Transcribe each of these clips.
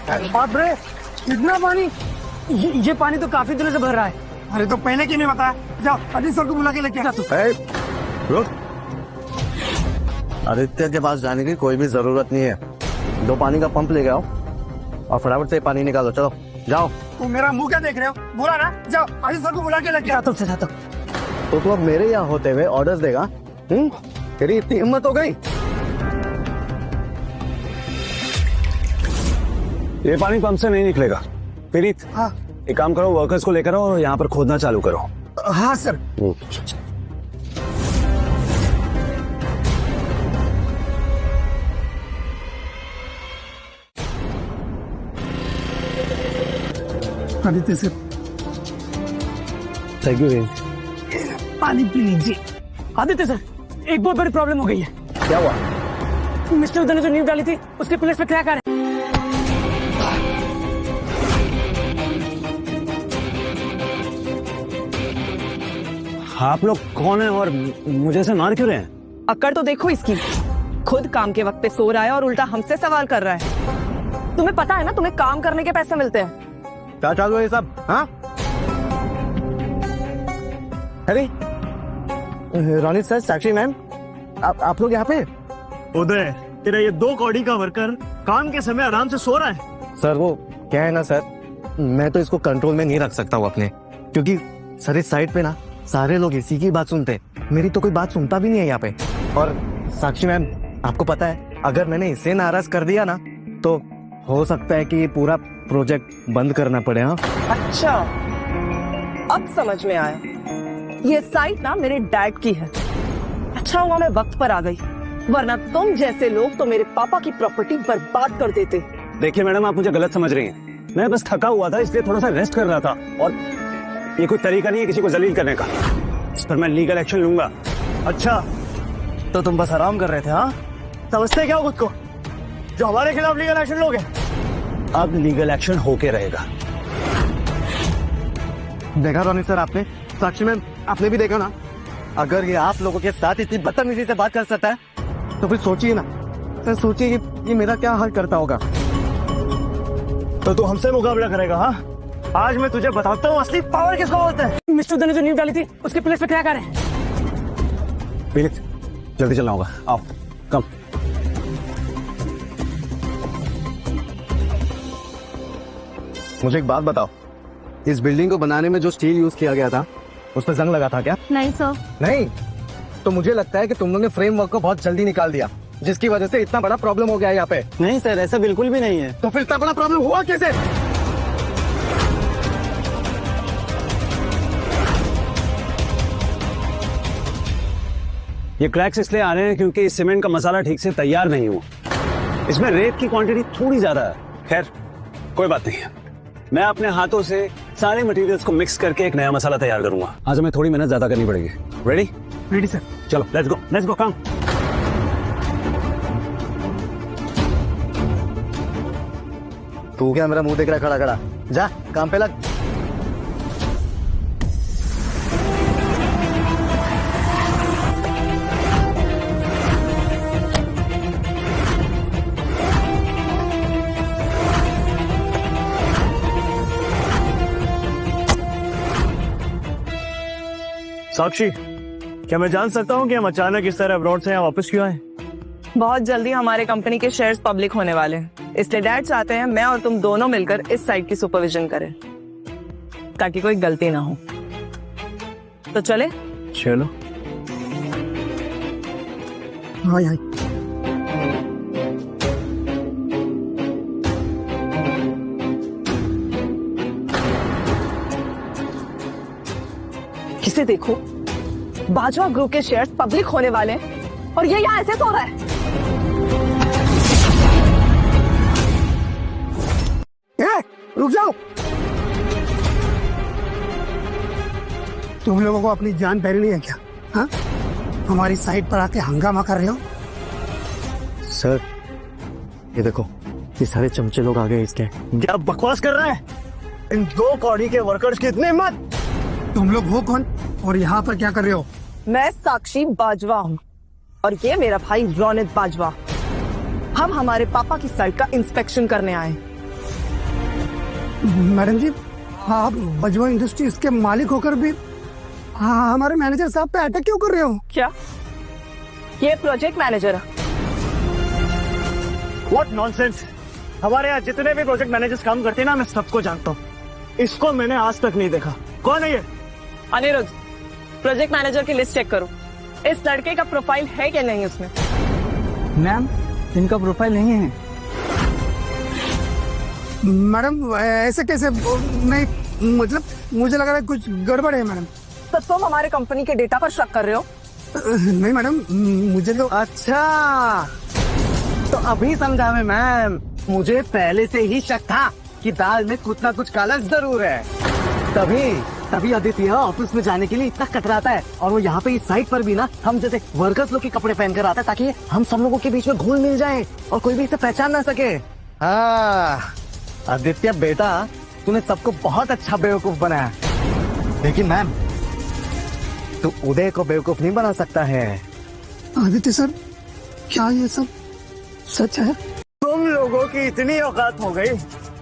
बाप रे, इतना पानी! ये पानी तो काफी दिनों से भर रहा है। अरे तो पहले क्यों नहीं बताया? जाओ अदिति सर को बुला के लेके आ। रुक, आदित्य के पास जाने की कोई भी जरूरत नहीं है। 2 पानी का पंप ले आओ और फटाफट से पानी निकालो। चलो जाओ। तुम मेरा मुंह क्या देख रहे हो? बोला ना, जाओ अदिति सर को बुला के लेके आ। तो तू अब मेरे यहाँ होते हुए ऑर्डर्स देगा? तेरी इतनी हिम्मत हो गई? ये पानी पंप से नहीं निकलेगा। प्रीत, हाँ एक काम करो, वर्कर्स को लेकर आओ और यहाँ पर खोदना चालू करो। हाँ sir. Aditya sir, thank you. पानी पी लीजिए। आदित्य सर, एक बहुत बड़ी प्रॉब्लम हो गई है। क्या हुआ? मिस्टर उदय ने जो नींव डाली थी उसके प्लेस पे क्रैक आ रहा है। आप लोग कौन है और मुझे से मार क्यों रहे हैं? अक्कड़ तो देखो इसकी, खुद काम के वक्त पे सो रहा है और उल्टा हमसे सवाल कर रहा है। तुम्हें पता है ना, तुम्हें काम करने के पैसे मिलते हैं। क्या चालू है ये सब? हाँ, अरे रोनित सर, साक्षी मैम, आप लोग यहाँ पे? उदय, तेरा ये 2 कौड़ी का वर्कर काम के समय आराम से सो रहा है। सर वो क्या है ना सर, मैं तो इसको कंट्रोल में नहीं रख सकता हूँ अपने, क्योंकि सर इस साइड पे ना सारे लोग इसी की बात सुनते, मेरी तो कोई बात सुनता भी नहीं है यहाँ पे। और साक्षी मैम, आपको पता है अगर मैंने इसे नाराज कर दिया ना तो हो सकता है कि ये पूरा प्रोजेक्ट बंद करना पड़े। हाँ, अच्छा, अब समझ में आया। ये साइट ना मेरे डैड की है। अच्छा हुआ मैं वक्त पर आ गई, वरना तुम जैसे लोग तो मेरे पापा की प्रॉपर्टी बर्बाद कर देते। देखिए मैडम, आप मुझे गलत समझ रही हैं। मैं बस थका हुआ था, इसलिए थोड़ा सा रेस्ट कर रहा था। और ये कोई तरीका नहीं है किसी को जलील करने का। इस पर मैं लीगल एक्शन लूंगा। अच्छा, तो तुम बस आराम कर रहे थे? हाँ, समझते क्या हो खुद को जो हमारे खिलाफ लीगल एक्शन लोगे? अब लीगल एक्शन होके रहेगा। देखा रोनित सर आपने, साक्षी मैम आपने भी देखा ना, अगर ये आप लोगों के साथ इतनी बदतमीजी से बात कर सकता है तो फिर सोचिए ना सर, सोचिए कि ये मेरा क्या हाल करता होगा। तो तू हमसे मुकाबला करेगा? हाँ, आज मैं तुझे बताता हूँ असली पावर किसको बोलते हैं। मिस्टर उदय ने जो नींव डाली थी उसके प्लेस पे क्रैक आ रहा है। प्रीत, जल्दी चलना होगा, आओ कम। मुझे एक बात बताओ, इस बिल्डिंग को बनाने में जो स्टील यूज किया गया था उस पर जंग लगा था क्या? नहीं सर। नहीं, तो मुझे लगता है कि तुम लोगों ने फ्रेमवर्क को बहुत जल्दी निकाल दिया, जिसकी वजह से इतना बड़ा प्रॉब्लम हो गया है यहाँ पे। नहीं सर, ऐसा बिल्कुल भी नहीं है। तो फिर इतना बड़ा प्रॉब्लम हुआ कैसे? ये क्रैक्स इसलिए आ रहे हैं क्योंकि इस सीमेंट का मसाला ठीक से तैयार नहीं हुआ। इसमें रेत की क्वांटिटी थोड़ी ज्यादा है। खैर कोई बात नहीं है, मैं अपने हाथों से सारे मटेरियल्स को मिक्स करके एक नया मसाला तैयार करूंगा। आज हमें थोड़ी मेहनत ज्यादा करनी पड़ेगी। रेडी? Ready sir. चलो लेट्स गो काम। तू क्या मेरा मुंह देख रहा खड़ा खड़ा? जा काम पे लग। साक्षी, क्या मैं जान सकता हूँ कि हम अचानक इस तरह अब्रॉड से यहाँ वापस क्यों आए? बहुत जल्दी हमारे कंपनी के शेयर्स पब्लिक होने वाले हैं, इसलिए डैड चाहते हैं मैं और तुम दोनों मिलकर इस साइट की सुपरविजन करें ताकि कोई गलती ना हो। तो चले? चलो। हाँ यार, इसे देखो, बाजवा ग्रुप के शेयर्स पब्लिक होने वाले हैं और ये यहाँ ऐसे सो रहा है। रुक जाओ। तुम लोगों को अपनी जान प्यारी नहीं है क्या? हाँ, हमारी साइट पर आके हंगामा कर रहे हो। सर ये देखो, ये सारे चमचे लोग आ गए इसके। क्या बकवास कर रहा है? इन 2 कौड़ी के वर्कर्स की इतनी हिम्मत! तुम लोग हो कौन और यहाँ पर क्या कर रहे हो? मैं साक्षी बाजवा हूँ और ये मेरा भाई रोनित बाजवा। हम हमारे पापा की साइट का इंस्पेक्शन करने आए। मैडम जी, आप बजवा इंडस्ट्रीज के मालिक होकर भी हमारे मैनेजर साहब पे अटैक क्यों कर रहे हो? क्या ये प्रोजेक्ट मैनेजर है? What nonsense. हमारे यहाँ जितने भी प्रोजेक्ट मैनेजर्स काम करते हैं ना, मैं सबको जानता हूँ। इसको मैंने आज तक नहीं देखा। कौन है ये? अनिरुद्ध, प्रोजेक्ट मैनेजर की लिस्ट चेक करो। इस लड़के का प्रोफाइल है क्या नहीं उसमें? मैम, इनका प्रोफाइल नहीं है। मैडम ऐसे कैसे? नहीं, मतलब मुझे लग रहा है कुछ गड़बड़ है मैडम। तो तुम हमारे कंपनी के डेटा पर शक कर रहे हो? नहीं मैडम, मुझे तो अच्छा, तो अभी समझा मैं मैम। मुझे पहले से ही शक था कि दाल में कुछ ना कुछ काला जरूर है। तभी आदित्य ऑफिस में जाने के लिए इतना कतराता है, और वो यहाँ पे इस साइट पर भी ना हम जैसे वर्कर्स लोग के कपड़े पहनकर आता है, ताकि हम सब लोगों के बीच में घुल मिल जाए और कोई भी इसे पहचान ना सके। हाँ आदित्य बेटा, तूने सबको बहुत अच्छा बेवकूफ बनाया, लेकिन मैम तू उदय को बेवकूफ नहीं बना सकता है। आदित्य सर, क्या ये सब सच है? तुम लोगों की इतनी औकात हो गई,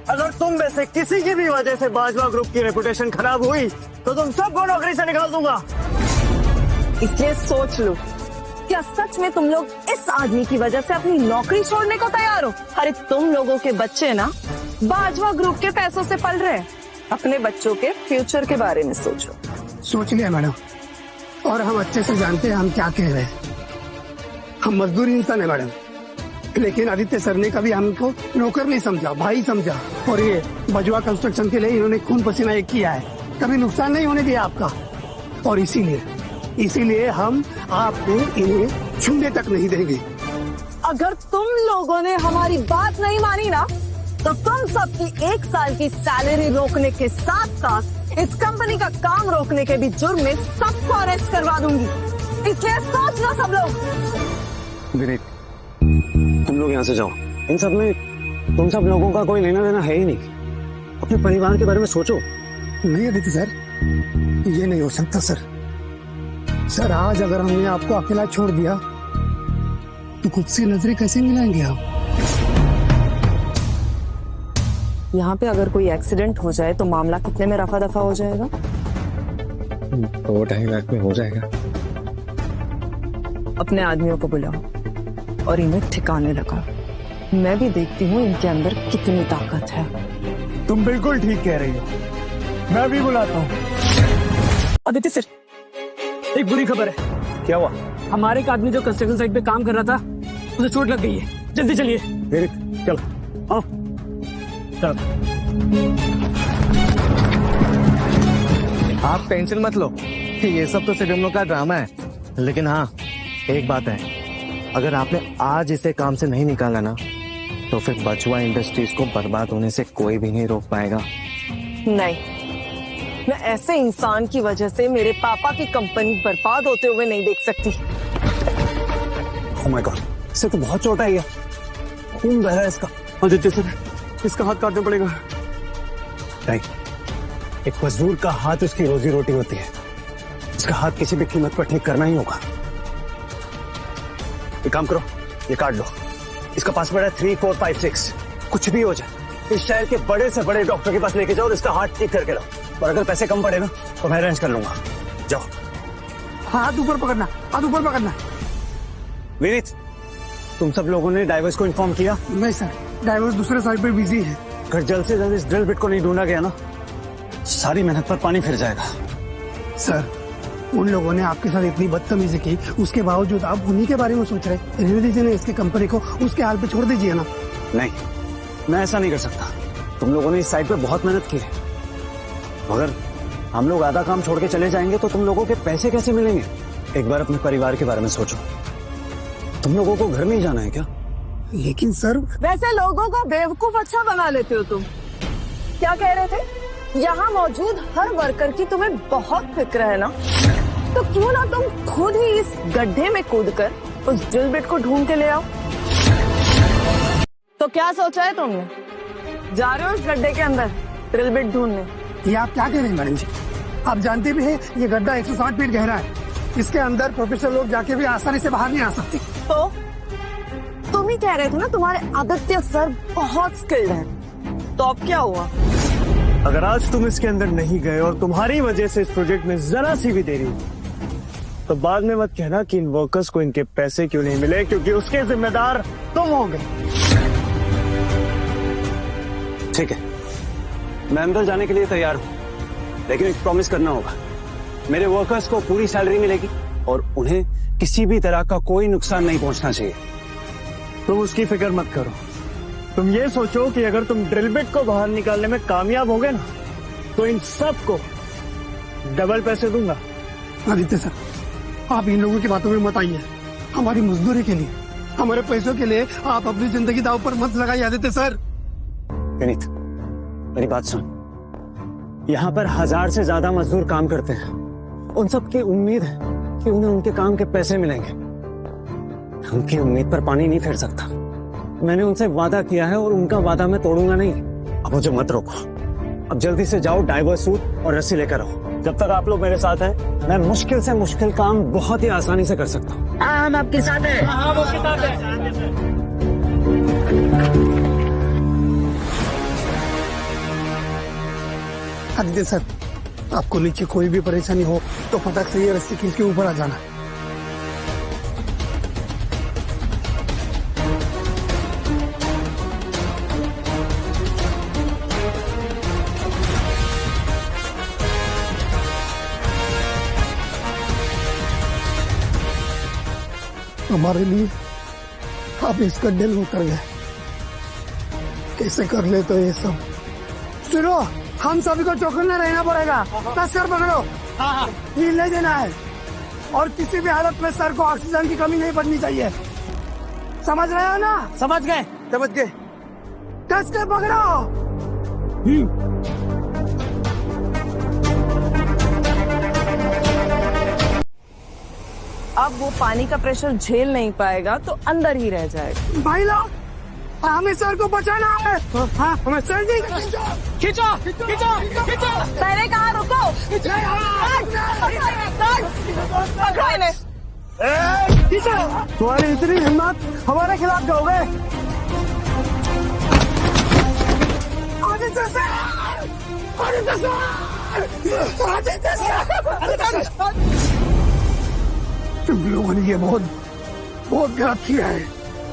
अगर तुम में से किसी की भी वजह से बाजवा ग्रुप की रेपुटेशन खराब हुई तो तुम सबको नौकरी से निकाल दूंगा। इसलिए सोच लो, क्या सच में तुम लोग इस आदमी की वजह से अपनी नौकरी छोड़ने को तैयार हो? अरे तुम लोगों के बच्चे ना बाजवा ग्रुप के पैसों से पल रहे हैं। अपने बच्चों के फ्यूचर के बारे में सोचो। सोच लिया मैडम, और हम अच्छे से जानते हैं हम क्या कह रहे हैं। हम मजदूर इंसान है मैडम, लेकिन आदित्य सर ने कभी हमको नौकर नहीं समझा, भाई समझा। और ये बजवा कंस्ट्रक्शन के लिए इन्होंने खून पसीना एक किया है, कभी नुकसान नहीं होने दिया आपका। और इसीलिए हम आपको इन्हें छूने तक नहीं देंगे। अगर तुम लोगों ने हमारी बात नहीं मानी ना, तो तुम सबकी 1 साल की सैलरी रोकने के साथ साथ इस कंपनी का काम रोकने के भी जुर्म में सबको अरेस्ट करवा दूंगी। इसलिए सोच लो सब लोग। विनीत, तुम लोग यहाँ से जाओ। इन सब में तुम सब लोगों का कोई लेना देना है ही नहीं। अपने परिवार के बारे में सोचो। नहीं आदित्य सर, ये नहीं हो सकता सर। सर आज अगर हमने आपको अकेला छोड़ दिया तो खुद से नजरें कैसे मिलाएंगे आप? यहाँ पे अगर कोई एक्सीडेंट हो जाए तो मामला कितने में रफा दफा हो जाएगा? 2-2.5 लाख में हो जाएगा। अपने आदमियों को बुलाओ और इन्हें ठिकाने लगाओ। मैं भी देखती हूँ इनके अंदर कितनी ताकत है। तुम बिल्कुल ठीक कह रही हो, मैं भी बुलाता हूँ। आदित्य सर, एक बुरी खबर है। क्या हुआ? हमारे एक आदमी जो कंस्ट्रक्शन साइट पे काम कर रहा था, उसे चोट लग गई है। जल्दी चलिए। विनीत चलो, आओ आप टेंशन मत लो, ये सब तो सिर्फ हम लोग का ड्रामा है। लेकिन हाँ, एक बात है, अगर आपने आज इसे काम से नहीं निकाला ना, तो फिर बजवा इंडस्ट्रीज को बर्बाद होने से कोई भी नहीं रोक पाएगा। नहीं, मैं ऐसे इंसान की वजह से मेरे पापा की कंपनी बर्बाद होते हुए नहीं देख सकती। ओह माय गॉड, इसे तो बहुत चोट आई है। खून बह रहा है इसका। आदित्य सर, इसका हाथ काटना पड़ेगा। नहीं, एक मजदूर का हाथ उसकी रोजी रोटी होती है। इसका हाथ किसी भी कीमत पर ठीक करना ही होगा। एक काम करो, ये काट लो। इसका पासवर्ड है 3456। कुछ भी हो जाए, इस शहर के बड़े से बड़े डॉक्टर के पास लेके जाओ और इसका हाथ ठीक करके लाओ। और अगर पैसे कम पड़े ना, तो मैं अरेंज कर लूंगा। जाओ। हाथ ऊपर पकड़ना, हाथ ऊपर पकड़ना। विनीत, तुम सब लोगों ने ड्राइवर्स को इन्फॉर्म किया? नहीं सर, ड्राइवर दूसरे साइड पे बिजी है। अगर जल्द से जल्द इस ड्रिल बिट को नहीं ढूंढा गया ना, सारी मेहनत पर पानी फिर जाएगा। सर, उन लोगों ने आपके साथ इतनी बदतमीजी की, उसके बावजूद आप उन्हीं के बारे में सोच रहे। रहने दीजिए ना इसकी कंपनी को, उसके हाल पे छोड़ दीजिए ना। नहीं, मैं ऐसा नहीं कर सकता। तुम लोगों ने इस साइड पे बहुत मेहनत की है। मगर हम लोग आधा काम छोड़ के चले जाएंगे तो तुम लोगों के पैसे कैसे मिलेंगे? एक बार अपने परिवार के बारे में सोचो। तुम लोगों को घर में ही जाना है क्या? लेकिन सर, वैसे लोगों को बेवकूफ अच्छा बना लेते हो तुम। क्या कह रहे थे? यहाँ मौजूद हर वर्कर की तुम्हें बहुत फिक्र है ना, तो क्यों ना तुम खुद ही इस गड्ढे में कूदकर उस ड्रिल बिट को ढूंढ के ले आओ। तो क्या सोचा है तुमने? जा रहे हो उस गड्ढे के अंदर ड्रिल बिट ढूंढने? ये आप क्या कह रहे हैं मैडम जी? आप जानते भी हैं ये गड्ढा 160 फीट गहरा है। इसके अंदर प्रोफेशनल लोग जाके भी आसानी से बाहर नहीं आ सकते। तो तुम ही कह रहे थे ना तुम्हारे आदित्य सर बहुत स्किल्ड हैं। तो अब क्या हुआ? अगर आज तुम इसके अंदर नहीं गए और तुम्हारी वजह से इस प्रोजेक्ट में जरा सी भी देरी हुई तो बाद में मत कहना कि इन वर्कर्स को इनके पैसे क्यों नहीं मिले, क्योंकि उसके जिम्मेदार तुम होगे। ठीक है, मैं अंदर जाने के लिए तैयार हूं, लेकिन एक प्रॉमिस करना होगा। मेरे वर्कर्स को पूरी सैलरी मिलेगी और उन्हें किसी भी तरह का कोई नुकसान नहीं पहुंचना चाहिए। तुम उसकी फिक्र मत करो। तुम ये सोचो कि अगर तुम ड्रिल बिट को बाहर निकालने में कामयाब होगे ना तो इन सबको डबल पैसे दूंगा। आदित्य सर, आप इन लोगों की बातों में मत आइए। हमारी मजदूरी के लिए, हमारे पैसों के लिए आप अपनी जिंदगी दांव पर मत लगाइए आदित्य सर। विनीत, मेरी बात सुन। यहाँ पर 1000 से ज्यादा मजदूर काम करते हैं। उन सब की उम्मीद है कि उन्हें उनके काम के पैसे मिलेंगे। उनकी उम्मीद पर पानी नहीं फेर सकता। मैंने उनसे वादा किया है और उनका वादा मैं तोड़ूंगा नहीं। अब मुझे मत रोको। अब जल्दी से जाओ, ड्राइवर सूट और रस्सी लेकर आओ। जब तक आप लोग मेरे साथ हैं, मैं मुश्किल से मुश्किल काम बहुत ही आसानी से कर सकता हूँ। हम आपके साथ हैं। हम आपके साथ हैं। आदित्य सर, आपको नीचे कोई भी परेशानी हो तो फटाक से ये रस्सी खींच के ऊपर आ जाना। हमारे लिए आप इस गड्ढे में उतर गए, कैसे कर ले तो ये सब। सुनो, हम सभी को चौकन्ना रहना पड़ेगा। तस्कर पकड़ो, ढील नहीं देना है और किसी भी हालत में सर को ऑक्सीजन की कमी नहीं पड़नी चाहिए। समझ रहे हो ना? समझ गए। समझ गए। तस्कर पकड़ो। अब वो पानी का प्रेशर झेल नहीं पाएगा तो अंदर ही रह जाएगा। भाई लोग, हमें सर को बचाना है। हाँ, हमें सर नहीं खींचो, खींचो, खींचो। पहले कहा रुको। पकड़ो इन्हें। तुम्हारी इतनी हिम्मत, हमारे खिलाफ जाओगे? Aditya sir, Aditya sir, Aditya sir. तुम लोगों ने ये बहुत गलत किया है।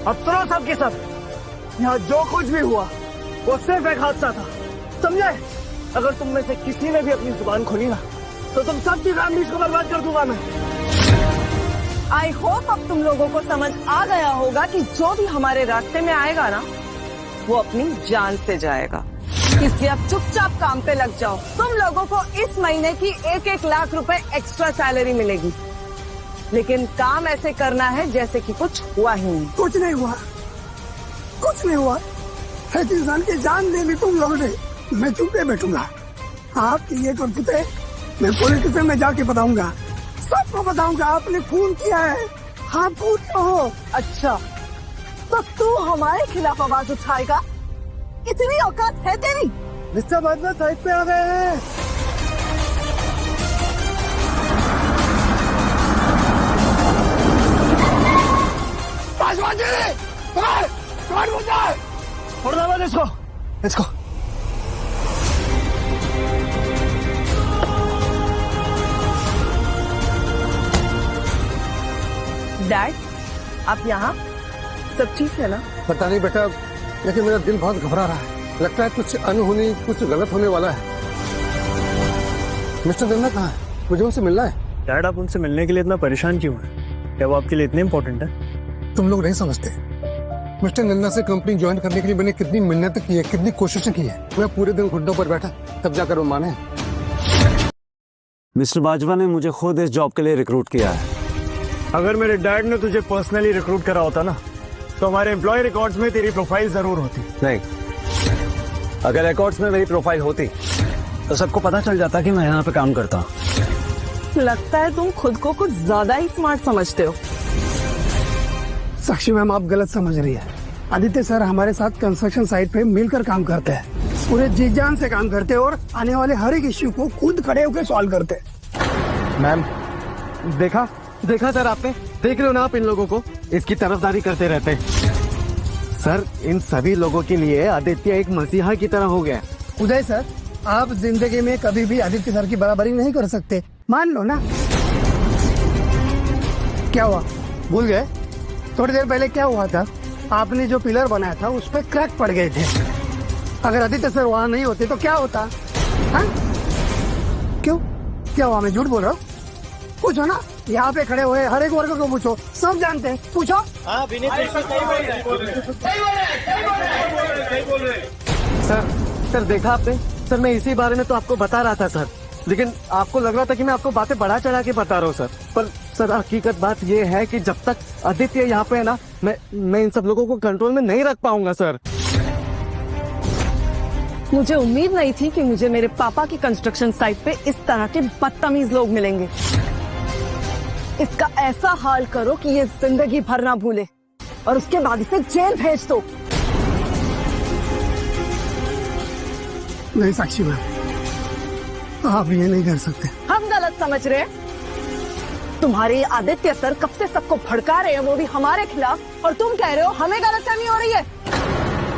अब सुनो सब के सब, यहाँ जो कुछ भी हुआ वो सिर्फ एक हादसा था, समझे? अगर तुम में से किसी ने भी अपनी जुबान खोली ना तो तुम सबकी फैमिली को बर्बाद कर दूंगा मैं। आई होप अब तुम लोगों को समझ आ गया होगा कि जो भी हमारे रास्ते में आएगा ना वो अपनी जान से जाएगा। इसलिए अब चुपचाप काम पे लग जाओ। तुम लोगों को इस महीने की 1-1 लाख रुपए एक्स्ट्रा सैलरी मिलेगी, लेकिन काम ऐसे करना है जैसे कि कुछ हुआ ही नहीं। कुछ नहीं हुआ, कुछ नहीं हुआ। एक इंसान की जान ले ली तुम लोगों ने, मैं चुप के बैठूंगा। आपकी ये करतूतें मैं पुलिस स्टेशन में जाके बताऊंगा, सबको बताऊंगा आपने खून किया है। हाँ, खून हो। अच्छा, तो तू हमारे खिलाफ आवाज उठाएगा? इतनी औकात है तेरी? मिस्टर बदला साइड पे आ गए हैं। इसको, इसको डैड, आप यहाँ? सब ठीक है ना? पता नहीं बेटा, लेकिन मेरा दिल बहुत घबरा रहा है। लगता है कुछ अनहोनी, कुछ गलत होने वाला है। मिस्टर नन्ना कहाँ है? मुझे उनसे मिलना है। डैड, आप उनसे मिलने के लिए इतना परेशान क्यों हैं? क्या वो आपके लिए इतने इम्पोर्टेंट है? तुम लोग नहीं समझते। मिस्टर नन्ना से कंपनी ज्वाइन करने के लिए मैंने कितनी मेहनत की है, कितनी कोशिशें की है। मैं पूरे दिन घुटनों पर बैठा, तब जाकर वो माने। मिस्टर बाजवा ने मुझे खुद इस जॉब के लिए रिक्रूट किया है। अगर मेरे डैड ने तुझे पर्सनली रिक्रूट करा होता ना तो हमारे एम्प्लॉय रिकॉर्ड्स में तेरी प्रोफाइल जरूर होती। नहीं, अगर रिकॉर्ड्स में मेरी प्रोफाइल होती तो सबको पता चल जाता कि मैं यहाँ पे काम करता हूँ। लगता है तुम खुद को कुछ ज्यादा ही स्मार्ट समझते हो। साक्षी मैम, आप गलत समझ रही है। आदित्य सर हमारे साथ कंस्ट्रक्शन साइट पे मिलकर काम करते हैं, पूरे जी जान से काम करते हैं और आने वाले हर एक इश्यू को खुद खड़े होकर सॉल्व करते हैं। मैम, देखा सर आपने? देख रहे हो ना आप इन लोगों को, इसकी तरफदारी करते रहते हैं। सर, इन सभी लोगों के लिए आदित्य एक मसीहा की तरह हो गया। उदय सर, आप जिंदगी में कभी भी आदित्य सर की बराबरी नहीं कर सकते, मान लो ना। क्या हुआ, भूल गए? थोड़ी देर पहले क्या हुआ था, आपने जो पिलर बनाया था उस पर क्रैक पड़ गए थे। अगर आदित्य सर वहां नहीं होते तो क्या होता? हाँ? क्यों, क्या हुआ? मैं झूठ बोल रहा हूँ? पूछो ना, यहाँ पे खड़े हुए हर एक वर्ग को पूछो, सब जानते हैं, पूछो। सर देखा आपने? सर मैं इसी बारे में तो आपको बता रहा था सर, लेकिन आपको लग रहा था कि मैं आपको बातें बढ़ा चढ़ा के बता रहा हूँ सर। पर सर हकीकत बात ये है कि जब तक आदित्य यहाँ पे है ना, मैं इन सब लोगों को कंट्रोल में नहीं रख पाऊंगा सर। मुझे उम्मीद नहीं थी कि मुझे मेरे पापा की कंस्ट्रक्शन साइट पे इस तरह के बदतमीज लोग मिलेंगे। इसका ऐसा हाल करो कि ये जिंदगी भर ना भूले और उसके बाद इसे जेल भेज दो। नहीं साक्षी मैम, आप ये नहीं कर सकते। हम गलत समझ रहे हैं? तुम्हारे आदित्य सर कब से सबको भड़का रहे हैं, वो भी हमारे खिलाफ, और तुम कह रहे हो हमें गलतफहमी हो रही है।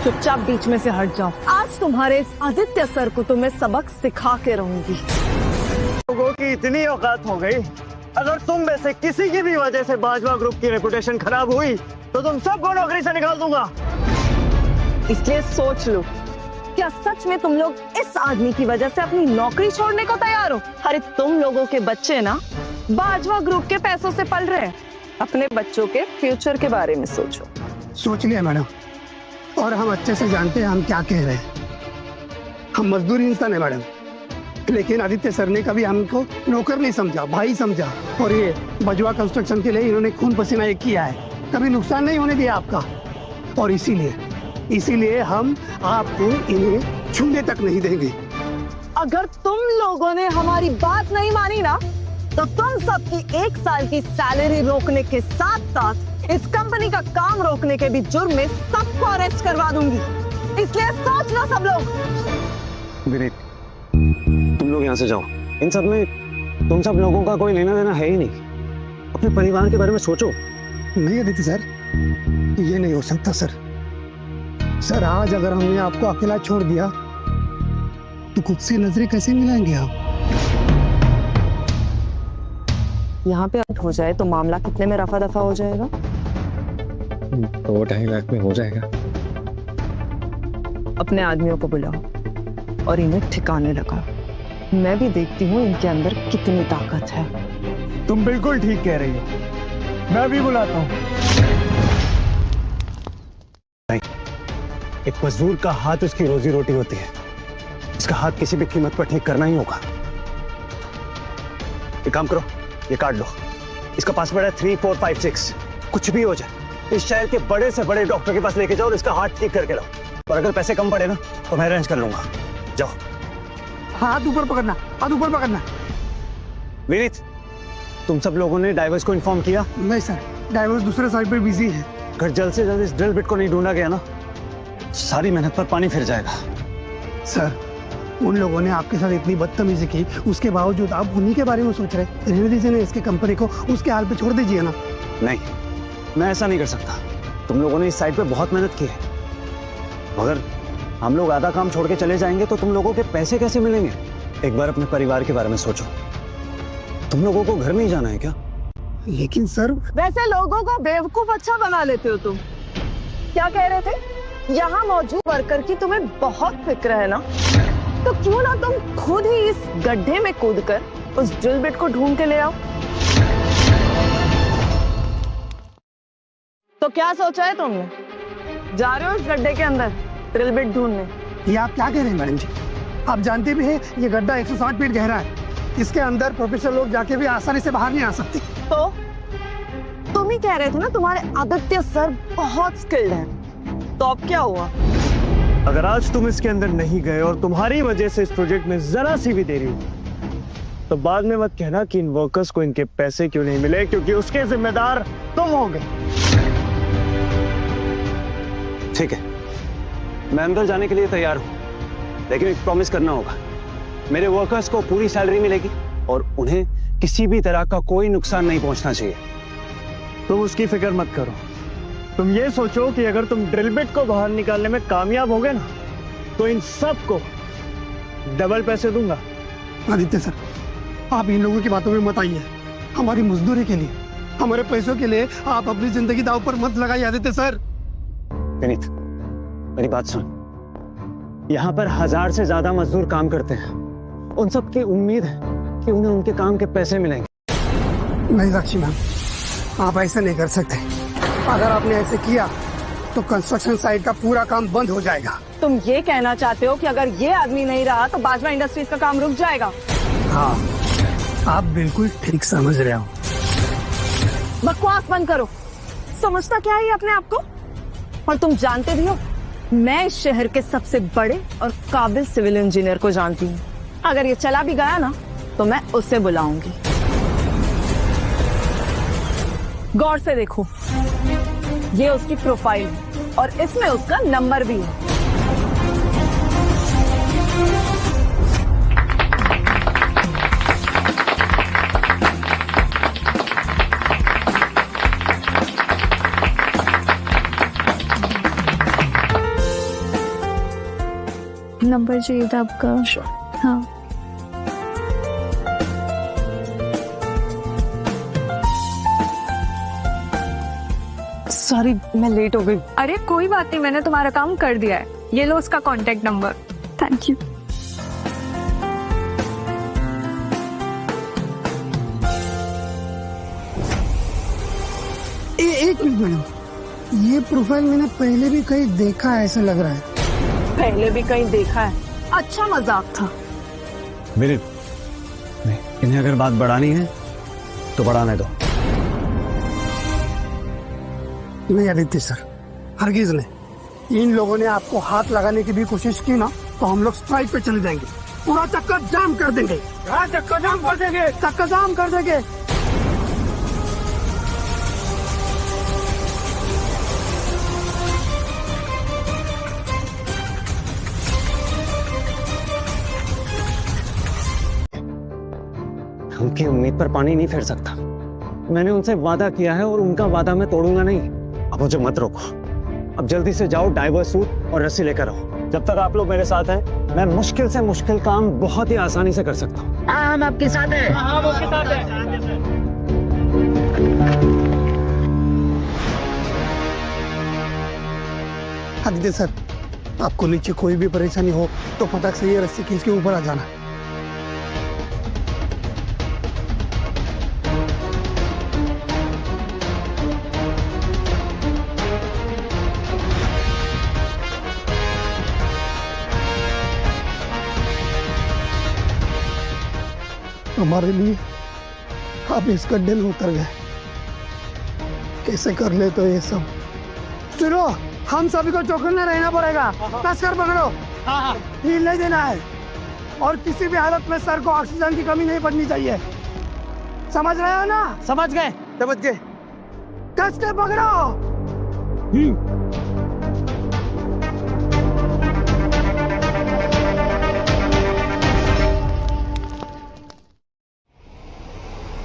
चुपचाप बीच में से हट जाओ। आज तुम्हारे इस आदित्य सर को तो मैं सबक सिखा के रहूंगी। लोगों की इतनी औकात हो गई, अगर तुम में से किसी की भी वजह से बाजवा ग्रुप की रेपुटेशन खराब हुई तो तुम सबको नौकरी से निकाल दूंगा। इसलिए सोच लो, क्या सच में तुम लोग इस आदमी की वजह से अपनी नौकरी छोड़ने को तैयार हो? अरे तुम लोगों के बच्चे ना बाजवा ग्रुप के पैसों से पल रहे हैं। अपने बच्चों के फ्यूचर के बारे में सोचो। सोच लिया मैडम, और हम अच्छे से जानते हैं हम क्या कह रहे हैं। हम मजदूरी इंसान है मैडम, लेकिन आदित्य सर ने कभी हमको नौकर नहीं समझा, भाई समझा। और ये बजवा कंस्ट्रक्शन के लिए इन्होंने खून पसीना एक किया है, कभी नुकसान नहीं होने दिया आपका। और इसीलिए हम आपको इन्हें छूने तक नहीं देंगे। अगर तुम लोगों ने हमारी बात नहीं मानी ना, तो तुम सबकी 1 साल की सैलरी रोकने के साथ साथ इस कंपनी का काम रोकने के भी जुर्म में सबको अरेस्ट करवा दूंगी। इसलिए सोच लो सब लोग। विनीत, तुम लोग यहाँ से जाओ। इन सब में तुम सब लोगों का कोई लेना देना है ही नहीं। अपने परिवार के बारे में सोचो। नहीं आदित्य सर, ये नहीं हो सकता सर। सर आज अगर हमने आपको अकेला छोड़ दिया तो खुद से नजरें कैसे मिलाएंगे हम? यहाँ पे हो जाए तो मामला कितने में रफा दफा हो जाएगा? 2-2.5 लाख में हो जाएगा। अपने आदमियों को बुलाओ और इन्हें ठिकाने लगाओ। मैं भी देखती हूँ इनके अंदर कितनी ताकत है। तुम बिल्कुल ठीक कह रही हो, मैं भी बुलाता हूँ। एक मजदूर का हाथ उसकी रोजी रोटी होती है, इसका हाथ किसी भी कीमत पर ठीक करना ही होगा। एक काम करो, ये काट लो। इसका पासवर्ड है 3456। कुछ भी हो जाए इस शहर के बड़े से बड़े डॉक्टर के पास लेके जाओ और इसका हाथ ठीक करके लाओ। और अगर पैसे कम पड़े ना तो मैं अरेंज कर लूंगा। जाओ। हाथ ऊपर पकड़ना, हाथ ऊपर पकड़ना। विनीत, तुम सब लोगों ने डाइवर्स को इन्फॉर्म किया? नहीं सर, ड्राइवर दूसरे साइड पे बिजी है। अगर जल्द से जल्द इस ड्रिल बिट को नहीं ढूंढा गया ना, सारी मेहनत पर पानी फिर जाएगा। सर, उन लोगों ने आपके साथ इतनी बदतमीजी की, उसके बावजूद आप उन्हीं के बारे में सोच रहे। रहने दीजिए ना इसके कंपनी को, उसके हाल पे छोड़ दीजिए ना। नहीं, मैं ऐसा नहीं कर सकता। तुम लोगों ने इस साइड पे बहुत मेहनत की है, मगर हम लोग आधा काम छोड़ के चले जाएंगे तो तुम लोगों के पैसे कैसे मिलेंगे? एक बार अपने परिवार के बारे में सोचो। तुम लोगों को घर में ही जाना है क्या? लेकिन सर, वैसे लोगों को बेवकूफ अच्छा बना लेते हो तुम। क्या कह रहे थे? यहाँ मौजूद वर्कर की तुम्हें बहुत फिक्र है ना, तो क्यों ना तुम खुद ही इस गड्ढे में कूदकर उस ड्रिल बिट को ढूंढ के ले आओ। तो क्या सोचा है तुमने? जा रहे हो इस गड्ढे के अंदर ड्रिल बिट ढूंढने? ये आप क्या कह रहे हैं मैडम जी? आप जानते भी हैं ये गड्ढा 160 फीट गहरा है। इसके अंदर प्रोफेशनल लोग जाके भी आसानी से बाहर नहीं आ सकते। तो तुम ही कह रहे थे ना तुम्हारे आदित्य सर बहुत स्किल्ड हैं। तो अब क्या हुआ? अगर आज तुम इसके अंदर नहीं गए और तुम्हारी वजह से इस प्रोजेक्ट में जरा सी भी देरी हुई तो बाद में मत कहना कि इन वर्कर्स को इनके पैसे क्यों नहीं मिले, क्योंकि उसके जिम्मेदार तुम होगे। ठीक है, मैं अंदर जाने के लिए तैयार हूं, लेकिन एक प्रॉमिस करना होगा। मेरे वर्कर्स को पूरी सैलरी मिलेगी और उन्हें किसी भी तरह का कोई नुकसान नहीं पहुंचना चाहिए। तुम उसकी फिक्र मत करो। तुम ये सोचो कि अगर तुम ड्रिल बिट को बाहर निकालने में कामयाब होगे ना, तो इन सब को डबल पैसे दूंगा। आदित्य सर, आप इन लोगों की बातों में मत आइए। हमारी मजदूरी के लिए, हमारे पैसों के लिए आप अपनी जिंदगी दांव पर मत लगाइए आदित्य सर। विनीत, मेरी बात सुन। यहाँ पर 1000 से ज्यादा मजदूर काम करते हैं। उन सब की उम्मीद है कि उन्हें उनके काम के पैसे मिलेंगे। नहीं साक्षी मैम, आप ऐसा नहीं कर सकते। अगर आपने ऐसे किया तो कंस्ट्रक्शन साइट का पूरा काम बंद हो जाएगा। तुम ये कहना चाहते हो कि अगर ये आदमी नहीं रहा तो बाजवा इंडस्ट्रीज का काम रुक जाएगा? हाँ, आप बिल्कुल ठीक समझ रहे हो। बकवास बंद करो। समझता क्या है ये अपने आप को? और तुम जानते भी हो, मैं इस शहर के सबसे बड़े और काबिल सिविल इंजीनियर को जानती हूँ। अगर ये चला भी गया ना तो मैं उसे बुलाऊंगी। गौर से देखो, ये उसकी प्रोफाइल है और इसमें उसका नंबर भी है। नंबर चाहिए था आपका? हाँ। सॉरी, मैं लेट हो गई। अरे कोई बात नहीं, मैंने तुम्हारा काम कर दिया है। ये लो उसका कांटेक्ट नंबर। Thank you. एक मिनट मैडम, ये प्रोफाइल मैंने पहले भी कहीं देखा है ऐसा लग रहा है। पहले भी कहीं देखा है। अच्छा मजाक था। विनीत, नहीं, इन्हें अगर बात बढ़ानी है तो बढ़ाने दो। नहीं आदित्य सर, हरगिज नहीं। इन लोगों ने आपको हाथ लगाने की भी कोशिश की ना तो हम लोग स्ट्राइक पे चले जाएंगे। पूरा चक्कर जाम कर देंगे। चक्कर जाम कर देंगे, चक्कर जाम कर देंगे। उनकी उम्मीद पर पानी नहीं फेर सकता। मैंने उनसे वादा किया है और उनका वादा मैं तोड़ूंगा नहीं। अब मुझे मत रोको। अब जल्दी से जाओ, डाइवर्स सूट और रस्सी लेकर आओ। जब तक आप लोग मेरे साथ हैं, मैं मुश्किल से मुश्किल काम बहुत ही आसानी से कर सकता हूँ। हम आपके साथ हैं। हम आपके साथ हैं। आदित्य सर, आपको नीचे कोई भी परेशानी हो तो फटाक से ये रस्सी खींच के ऊपर आ जाना। हमारे लिए आप इस गड्ढे में उतर गए। कैसे कर ले तो ये सब? सुनो, हम सभी को चौकन्ना रहना पड़ेगा। कसकर पकड़ो, ढील नहीं देना है और किसी भी हालत में सर को ऑक्सीजन की कमी नहीं पड़नी चाहिए। समझ रहे हो ना? समझ गए। समझ गए। कस के पकड़ो।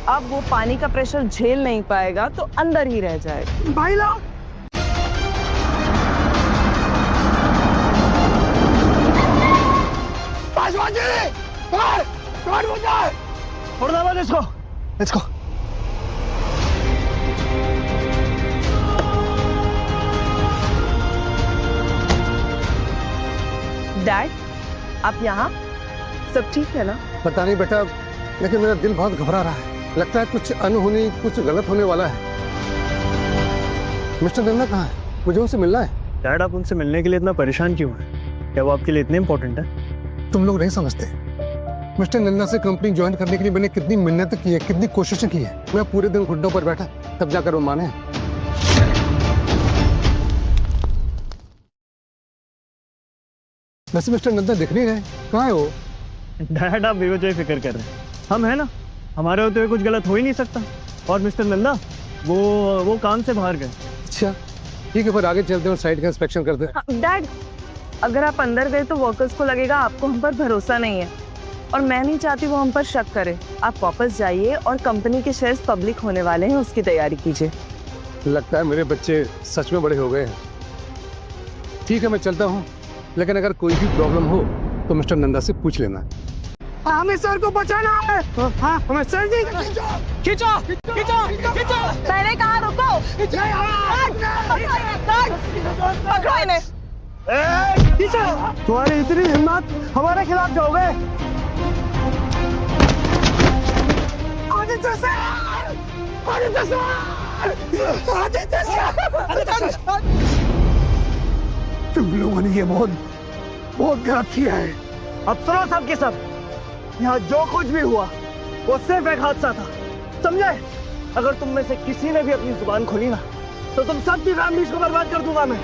अब वो पानी का प्रेशर झेल नहीं पाएगा तो अंदर ही रह जाएगा। भाई लोग, छोड़ दो इसको। Let's go. डैड, आप यहाँ? सब ठीक है ना? पता नहीं बेटा, लेकिन मेरा दिल बहुत घबरा रहा है। लगता है कुछ अनहोनी, कुछ गलत होने वाला है। मिस्टर नंदा कहाँ है? मुझे उनसे मिलना है। डैड, आप उनसे मिलने के लिए इतना परेशान क्यों हैं? क्या वो आपके लिए इतने इम्पोर्टेंट है? तुम लोग नहीं समझते। मिस्टर नंदा से कंपनी ज्वाइन करने के लिए मैंने कितनी मेहनत की है, कितनी कोशिशें की है। मैं पूरे दिन घुटनों पर बैठा, तब जाकर वो माने। वैसे मिस्टर नंदा दिख नहीं रहे, कहाँ है वो? डैड, आप बेवजह फिक्र कर रहे हैं। हम है ना, हमारे होते हुए कुछ गलत हो ही नहीं सकता। और मिस्टर नंदा वो काम से बाहर गए। अच्छा ठीक है, फिर आगे चलते हैं और साइट का इंस्पेक्शन करते हैं। डैड, अगर आप अंदर गए तो वर्कर्स को लगेगा आपको हम पर भरोसा नहीं है और मैं नहीं चाहती वो हम पर शक करे। आप वापस जाइए और कंपनी के शेयर्स पब्लिक होने वाले हैं, उसकी तैयारी कीजिए। लगता है मेरे बच्चे सच में बड़े हो गए हैं। ठीक है, मैं चलता हूँ, लेकिन अगर कोई भी प्रॉब्लम हो तो मिस्टर नंदा से पूछ लेना। हमें सर को बचाना है। हाँ हमें सर जी खींचो खींचो खींचो। मैंने कहा रुको। पकड़ो इन्हें। तुम्हारी इतनी हिम्मत, हमारे खिलाफ जाओगे? Aditya sir, Aditya sir, Aditya sir. तुम लोगों ने ये बहुत गलत किया है। अब सुनो सब के सब, यहाँ जो कुछ भी हुआ वो सिर्फ एक हादसा था, समझे? अगर तुम में से किसी ने भी अपनी जुबान खोली ना तो तुम सबकी फैमिलीज को बर्बाद कर दूंगा मैं।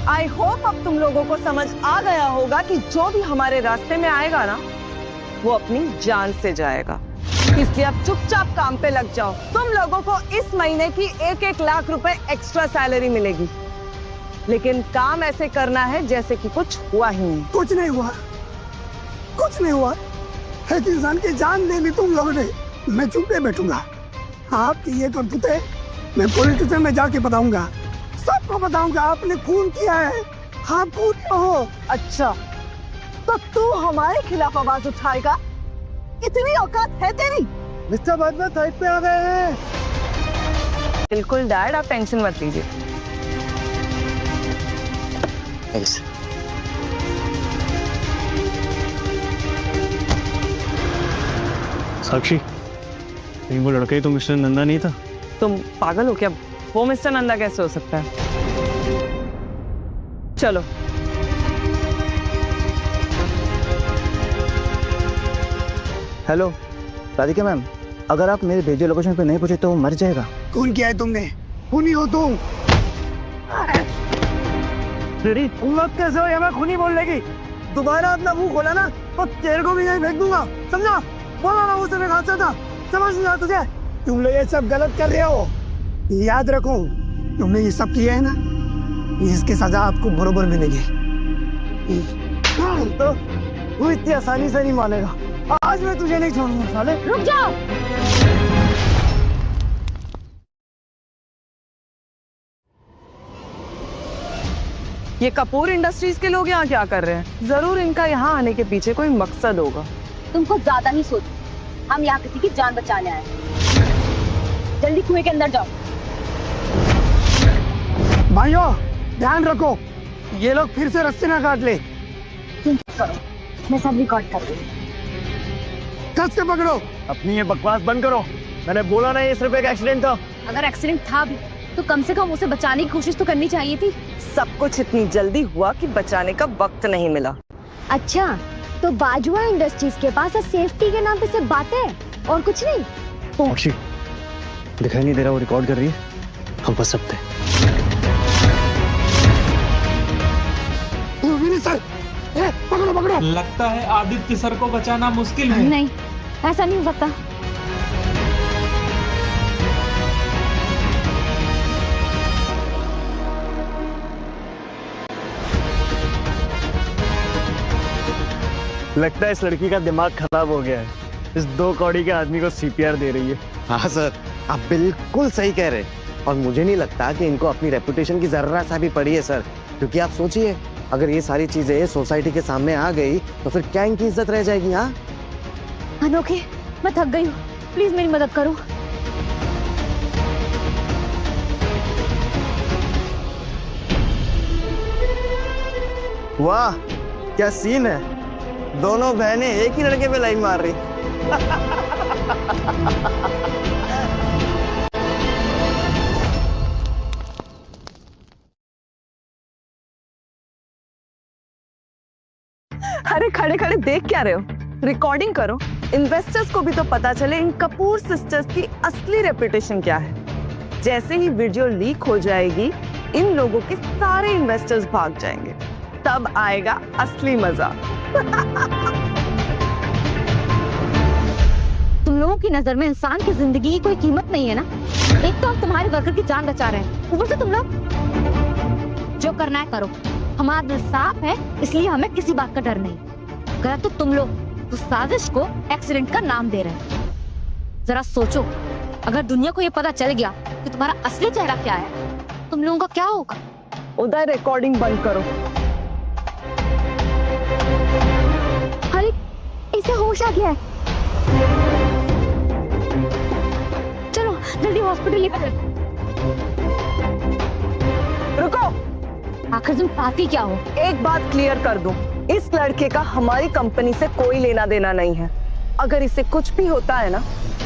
आई होप अब तुम लोगों को समझ आ गया होगा कि जो भी हमारे रास्ते में आएगा ना वो अपनी जान से जाएगा। इसलिए अब चुपचाप काम पे लग जाओ। तुम लोगों को इस महीने की 1-1 लाख रुपए एक्स्ट्रा सैलरी मिलेगी, लेकिन काम ऐसे करना है जैसे कि कुछ हुआ ही नहीं। कुछ नहीं हुआ, कुछ नहीं हुआ। एक इंसान की जान ले ली तुम लोगों ने। मैं चुप नहीं बैठूंगा। आपकी ये करतूतें मैं पुलिस स्टेशन में जाके बताऊंगा, सबको बताऊंगा आपने खून किया है। आप खून हो। अच्छा, तो तू हमारे खिलाफ आवाज उठाएगा? इतनी औकात है तेरी? मिस्टर बदला साइड पे आ गए हैं। बिल्कुल डैड, आप टेंशन मत लीजिए। साक्षी, कहीं वो लड़का ही तो मिस्टर नंदा नहीं था? तुम पागल हो क्या? वो मिस्टर नंदा कैसे हो सकता है? चलो। हेलो राधिका मैम, अगर आप मेरे भेजे लोकेशन पे नहीं पहुंचे तो वो मर जाएगा। खून किया है तुमने, खूनी हो तुम। तेरी उम्मत कैसे हो मैं खूनी बोल लेगी? दोबारा अपना मुंह खोला ना तो तेरे को भी यहीं फेंक दूंगा, समझा? बोला ना उसे हादसा था, समझ नहीं आता तुझे? तुम लोग ये सब गलत कर रहे हो, याद रखो। तुमने ये सब किया है ना, इसकी सजा आपको बरोबर मिलेगी। तो तू इतनी आसानी से नहीं मानेगा। आज मैं तुझे नहीं छोड़ूंगा साले। रुक जाओ। ये कपूर इंडस्ट्रीज के लोग यहाँ क्या कर रहे हैं? जरूर इनका यहाँ आने के पीछे कोई मकसद होगा। तुम कुछ ज्यादा ही सोचो, हम यहाँ किसी की जान बचाने आए हैं। जल्दी कुएं के अंदर जाओ। भाइयों ध्यान रखो, ये लोग फिर से रास्ते ना काट ले। तुम चुप करो, मैं सब रिकॉर्ड कर रही हूँ। कस के पकड़ो। अपनी ये बकवास बंद करो। मैंने बोला ना ये सिर्फ एक एक्सीडेंट था। अगर एक्सीडेंट था भी तो कम से कम उसे बचाने की कोशिश तो करनी चाहिए थी। सब कुछ इतनी जल्दी हुआ कि बचाने का वक्त नहीं मिला। अच्छा, तो बाजुआ इंडस्ट्रीज के पास सेफ्टी के नाम पे सिर्फ बातें है और कुछ नहीं? साक्षी, दिखाई नहीं दे रहा वो रिकॉर्ड कर रही है? हम फंस सकते हैं। सर, पकड़ो पकड़ो। लगता है आदित्य सर को बचाना मुश्किल है। नहीं, ऐसा नहीं हो सकता। लगता है इस लड़की का दिमाग खराब हो गया है। इस 2 कौड़ी के आदमी को CPR दे रही है। हाँ सर, आप बिल्कुल सही कह रहे हैं। और मुझे नहीं लगता कि इनको अपनी रेपुटेशन की जरा सा भी पड़ी है सर। क्योंकि आप सोचिए, अगर ये सारी चीजें सोसाइटी के सामने आ गई तो फिर क्या इनकी इज्जत रह जाएगी? हाँ अनोखे, मैं थक गई हूँ, प्लीज मेरी मदद करो। वाह क्या सीन है, दोनों बहनें एक ही लड़के पे लाइन मार रही। अरे खड़े खड़े देख क्या रहे हो? रिकॉर्डिंग करो। इन्वेस्टर्स को भी तो पता चले इन कपूर सिस्टर्स की असली रेपुटेशन क्या है। जैसे ही वीडियो लीक हो जाएगी, इन लोगों के सारे इन्वेस्टर्स भाग जाएंगे, तब आएगा असली मजा। तुम लोगों की नजर में इंसान की जिंदगी की कोई कीमत नहीं है ना? एक तो हम तुम्हारे वर्कर की जान बचा रहे हैं, ऊपर से तुम लोग जो करना है करो। हमारा दिल साफ है, इसलिए हमें किसी बात का डर नहीं। गलत तो तुम लोग तो साजिश को एक्सीडेंट का नाम दे रहे हैं। जरा सोचो, अगर दुनिया को ये पता चल गया कि तुम्हारा असली चेहरा क्या है, तुम लोगों का क्या होगा? उधर रिकॉर्डिंग बंद करो। होश आ गया है। चलो जल्दी हॉस्पिटल लेकर। रुको, आखिर तुम पाती क्या हो? एक बात क्लियर कर दूं, इस लड़के का हमारी कंपनी से कोई लेना देना नहीं है। अगर इसे कुछ भी होता है ना,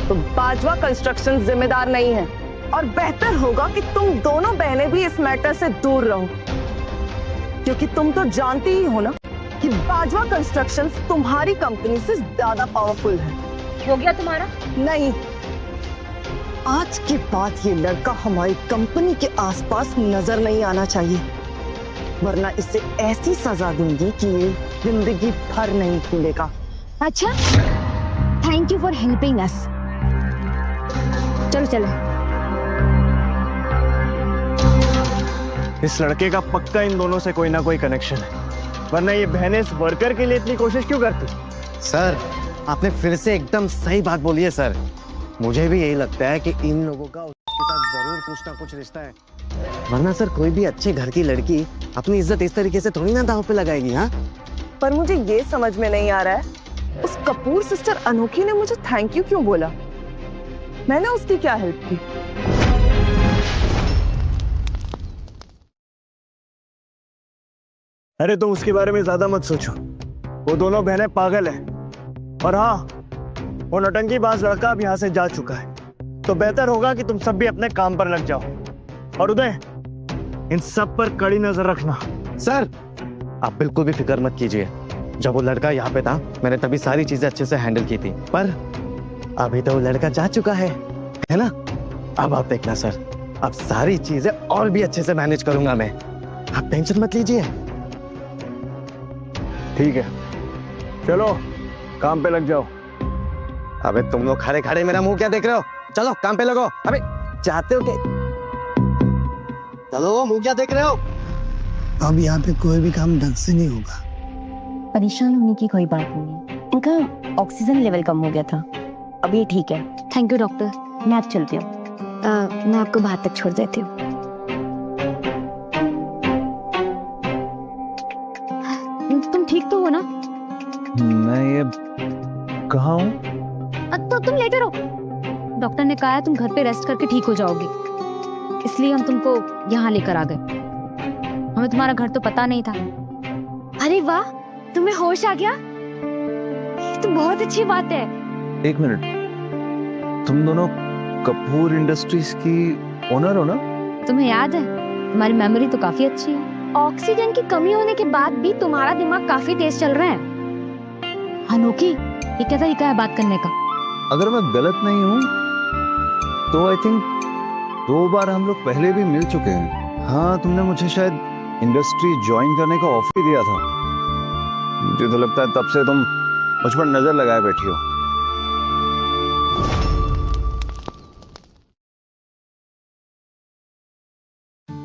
तो बाजवा कंस्ट्रक्शन जिम्मेदार नहीं है। और बेहतर होगा कि तुम दोनों बहनें भी इस मैटर से दूर रहो, क्योंकि तुम तो जानती ही हो ना कि बाजवा कंस्ट्रक्शन तुम्हारी कंपनी से ज्यादा पावरफुल है। हो गया तुम्हारा? नहीं, आज के बाद ये लड़का हमारी कंपनी के आसपास नजर नहीं आना चाहिए, वरना इसे ऐसी सजा दूंगी कि ये जिंदगी भर नहीं भूलेगा। अच्छा, thank you for helping us. चलो चलो। इस लड़के का पक्का इन दोनों से कोई ना कोई कनेक्शन है, वरना ये बहनें इस वर्कर के लिए इतनी कोशिश क्यों करती? सर, आपने फिर से एकदम सही बात बोली है सर। मुझे भी यही लगता है कि इन लोगों का उसके साथ जरूर कुछ ना कुछ रिश्ता है, वरना सर कोई भी अच्छे घर की लड़की अपनी इज्जत इस तरीके से थोड़ी ना दांव पे लगाएगी। हाँ, पर मुझे ये समझ में नहीं आ रहा है, उस कपूर सिस्टर अनोखी ने मुझे थैंक यू क्यों बोला? मैंने उसकी क्या हेल्प की? अरे तुम उसके बारे में ज्यादा मत सोचो, वो दोनों बहनें पागल हैं। और हाँ, वो नौटंकीबाज लड़का अब यहाँ से जा चुका है, तो बेहतर होगा कि तुम सब भी अपने काम पर लग जाओ। और उदय, इन सब पर कड़ी नजर रखना। सर आप बिल्कुल भी फिक्र मत कीजिए। जब वो लड़का यहाँ पे था, मैंने तभी सारी चीजें अच्छे से हैंडल की थी, पर अभी तो वो लड़का जा चुका है ना? अब आप देखना सर, अब सारी चीजें और भी अच्छे से मैनेज करूंगा मैं, आप टेंशन मत लीजिए। ठीक है, चलो काम पे लग जाओ। अबे तुम लोग खड़े खड़े मेरा मुंह क्या देख रहे हो? चलो काम पे लगो। अबे जाते हो क्या? चलो, मुंह क्या देख रहे हो? अब यहाँ पे कोई भी काम ढंग से नहीं होगा। परेशान होने की कोई बात नहीं है, इनका ऑक्सीजन लेवल कम हो गया था, अब ये ठीक है। थैंक यू डॉक्टर, मैं अब चलती हूँ। मैं आपको बाहर तक छोड़ देती हूँ। तुम ठीक तो हो ना? मैं ये कहाँ हूँ? तो तुम लेटे रहो, डॉक्टर ने कहा है तुम घर पे रेस्ट करके ठीक हो जाओगे, इसलिए हम तुमको यहाँ लेकर आ गए। हमें तुम्हारा घर तो पता नहीं था। अरे वाह, तुम्हें होश आ गया, ये तो बहुत अच्छी बात है। एक मिनट, तुम दोनों कपूर इंडस्ट्रीज की ओनर हो ना? तुम्हें याद है, तुम्हारी मेमोरी तो काफी अच्छी है। ऑक्सीजन की कमी होने के बाद भी तुम्हारा दिमाग काफी तेज चल रहा है। अनोखी, ये क्या तरीका है बात करने का? अगर मैं गलत नहीं हूँ तो आई थिंक 2 बार हम लोग पहले भी मिल चुके हैं। हाँ, तुमने मुझे शायद इंडस्ट्री ज्वाइन करने का ऑफर दिया था। मुझे तो लगता है तब से तुम मुझ पर नजर लगाए बैठी हो।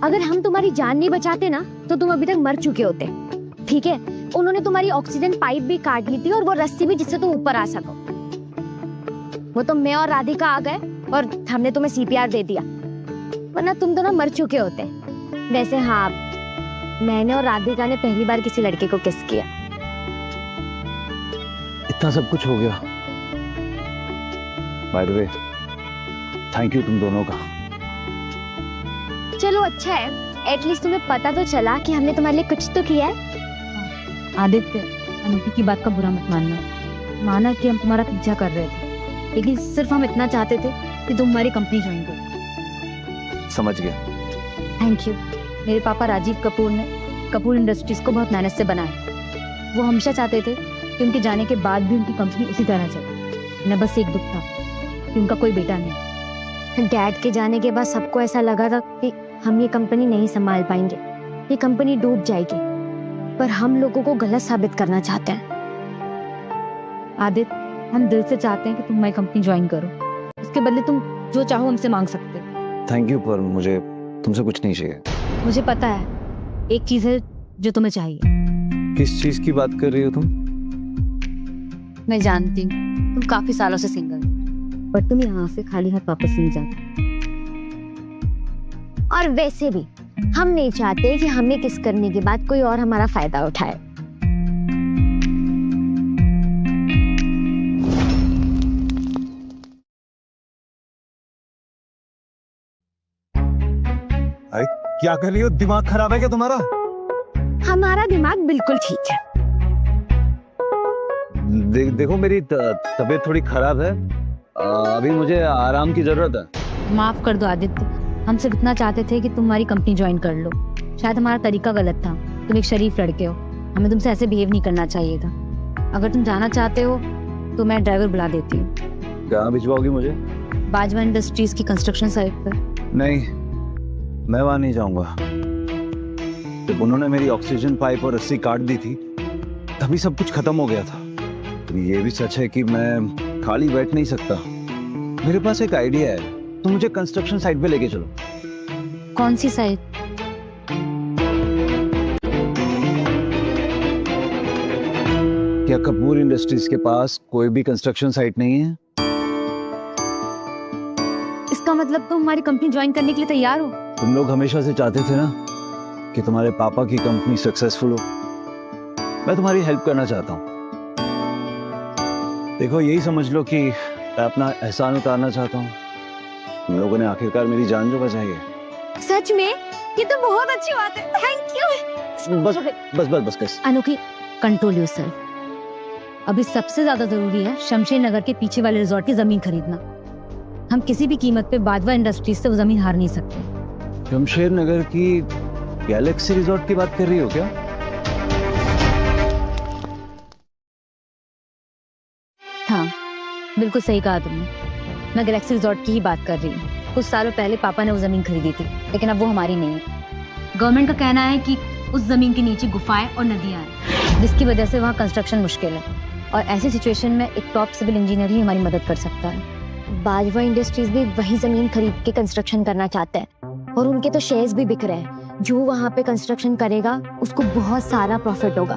अगर हम तुम्हारी जान नहीं बचाते ना, तो तुम अभी तक मर चुके होते। ठीक है, उन्होंने तुम्हारी ऑक्सीजन पाइप भी काट ली थी और वो रस्सी भी, जिससे तुम ऊपर आ सको। वो तो मैं और राधिका आ गए और हमने तुम्हें सीपीआर दे दिया, वरना तुम दोनों मर चुके होते। वैसे हाँ, मैंने और राधिका ने पहली बार किसी लड़के को किस किया। इतना सब कुछ हो गया। By the way, thank you तुम दोनों का। चलो अच्छा है, एटलीस्ट तुम्हें पता तो चला कि हमने तुम्हारे लिए कुछ तो किया है। आदित्य, अनोखी की बात का बुरा मत माना कि हम तुम्हारा पीछा कर रहे थे, लेकिन सिर्फ हम इतना चाहते थे कि तुम हमारी कंपनी ज्वाइन करो। समझ गया। Thank you. मेरे पापा राजीव कपूर ने कपूर इंडस्ट्रीज को बहुत मेहनत से बनाया। वो हमेशा चाहते थे कि उनके जाने के बाद भी उनकी कंपनी उसी तरह चले। उन्हें बस एक दुख था कि उनका कोई बेटा नहीं। डैड के जाने के बाद सबको ऐसा लगा था कि हम ये कंपनी नहीं संभाल पाएंगे, ये कंपनी डूब जाएगी, पर हम लोगों को गलत साबित करना चाहते हैं। आदित्य, हम दिल से चाहते हैं कि तुम हमारी कंपनी ज्वाइन करो, उसके बदले तुम जो चाहो हमसे मांग सकते हो। थैंक यू, पर मुझे तुमसे कुछ नहीं चाहिए। मुझे पता है, एक चीज है जो तुम्हें चाहिए। किस चीज की बात कर रही हो तुम? मैं जानती हूँ तुम काफी सालों से सिंगल हो, पर तुम यहाँ से खाली हाथ वापस नहीं जाते। और वैसे भी हम नहीं चाहते कि हमें किस करने के बाद कोई और हमारा फायदा उठाए। क्या कर रही हो? दिमाग खराब है क्या तुम्हारा? हमारा दिमाग बिल्कुल ठीक है। देखो मेरी तबीयत थोड़ी खराब है, अभी मुझे आराम की जरूरत है। माफ कर दो आदित्य, हम सिर्फ इतना चाहते थे कि तुम हमारी कंपनी ज्वाइन कर लो। शायद हमारा तरीका गलत था। तुम एक शरीफ लड़के हो, हमें तुमसे ऐसे बिहेव नहीं करना चाहिए था। अगर तुम जाना चाहते हो तो मैं ड्राइवर बुला देती हूँ। कहाँ भिजवाओगी मुझे? बाजवा इंडस्ट्रीज की कंस्ट्रक्शन साइट पर। नहीं, मैं वहां नहीं जाऊंगा। जब उन्होंने मेरी ऑक्सीजन पाइप और रस्सी काट दी थी तभी सब कुछ खत्म हो गया था। तो ये भी सच है कि मैं खाली बैठ नहीं सकता। मेरे पास एक आइडिया है, तो मुझे कंस्ट्रक्शन साइट पे लेके चलो। कौन सी साइट? क्या कपूर इंडस्ट्रीज के पास कोई भी कंस्ट्रक्शन साइट नहीं है? इसका मतलब तुम हमारी कंपनी ज्वाइन करने के लिए तैयार हो? तुम लोग हमेशा से चाहते थे ना कि तुम्हारे पापा की कंपनी सक्सेसफुल हो। मैं तुम्हारी हेल्प करना चाहता हूँ। देखो, यही समझ लो कि मैं अपना एहसान उतारना चाहता हूँ। तुम लोगों ने आखिरकार मेरी जान जो बचाई है। सच में? ये तो बहुत अच्छी बात है। Thank you. बस बस बस बस बस। अनोखी, कंट्रोल योरसेल्फ। अभी सबसे ज्यादा जरूरी है शमशेर नगर के पीछे वाले रिजॉर्ट की जमीन खरीदना। हम किसी भी कीमत पे बाजवा इंडस्ट्रीज से वो जमीन हार नहीं सकते। शमशेर नगर की गैलेक्सी रिजॉर्ट की बात कर रही हो क्या? हाँ, बिल्कुल सही कहा तुमने। मैं गैलेक्सी रिजॉर्ट की ही बात कर रही हूँ। कुछ सालों पहले पापा ने वो जमीन खरीदी थी, लेकिन अब वो हमारी नहीं है। गवर्नमेंट का कहना है कि उस जमीन के नीचे गुफाएं और नदियां हैं, जिसकी वजह से वहाँ कंस्ट्रक्शन मुश्किल है। और ऐसी सिचुएशन में एक टॉप सिविल इंजीनियर ही हमारी मदद कर सकता है। बाजवा इंडस्ट्रीज भी वही जमीन खरीद के कंस्ट्रक्शन करना चाहते हैं और उनके तो शेयर्स भी बिक रहे हैं। जो वहाँ पे कंस्ट्रक्शन करेगा उसको बहुत सारा प्रॉफिट होगा।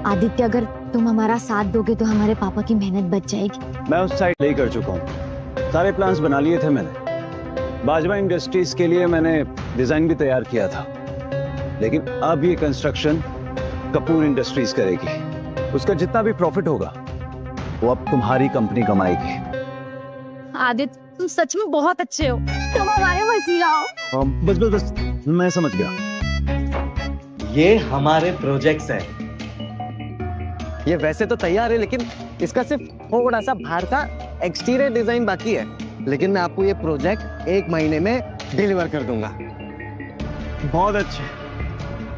आदित्य, अगर तुम हमारा साथ दोगे तो हमारे पापा की मेहनत बच जाएगी। मैं उस साइड नहीं कर चुका हूँ। सारे प्लान्स बना लिए थे मैंने। बाजवा इंडस्ट्रीज के लिए मैंने डिजाइन भी तैयार किया था, लेकिन अब ये कंस्ट्रक्शन कपूर इंडस्ट्रीज करेगी। उसका जितना भी प्रॉफिट होगा वो अब तुम्हारी कंपनी कमाएगी। आदित्य, तुम सच में बहुत अच्छे हो। तुम हमारे वसीला हो। बस बस बस, मैं समझ गया। ये हमारे प्रोजेक्ट्स हैं। ये वैसे तो तैयार है, लेकिन इसका सिर्फ थोड़ा सा बाहर का एक्सटीरियर डिजाइन बाकी है। लेकिन मैं आपको ये प्रोजेक्ट 1 महीने में डिलीवर कर दूंगा। बहुत अच्छे,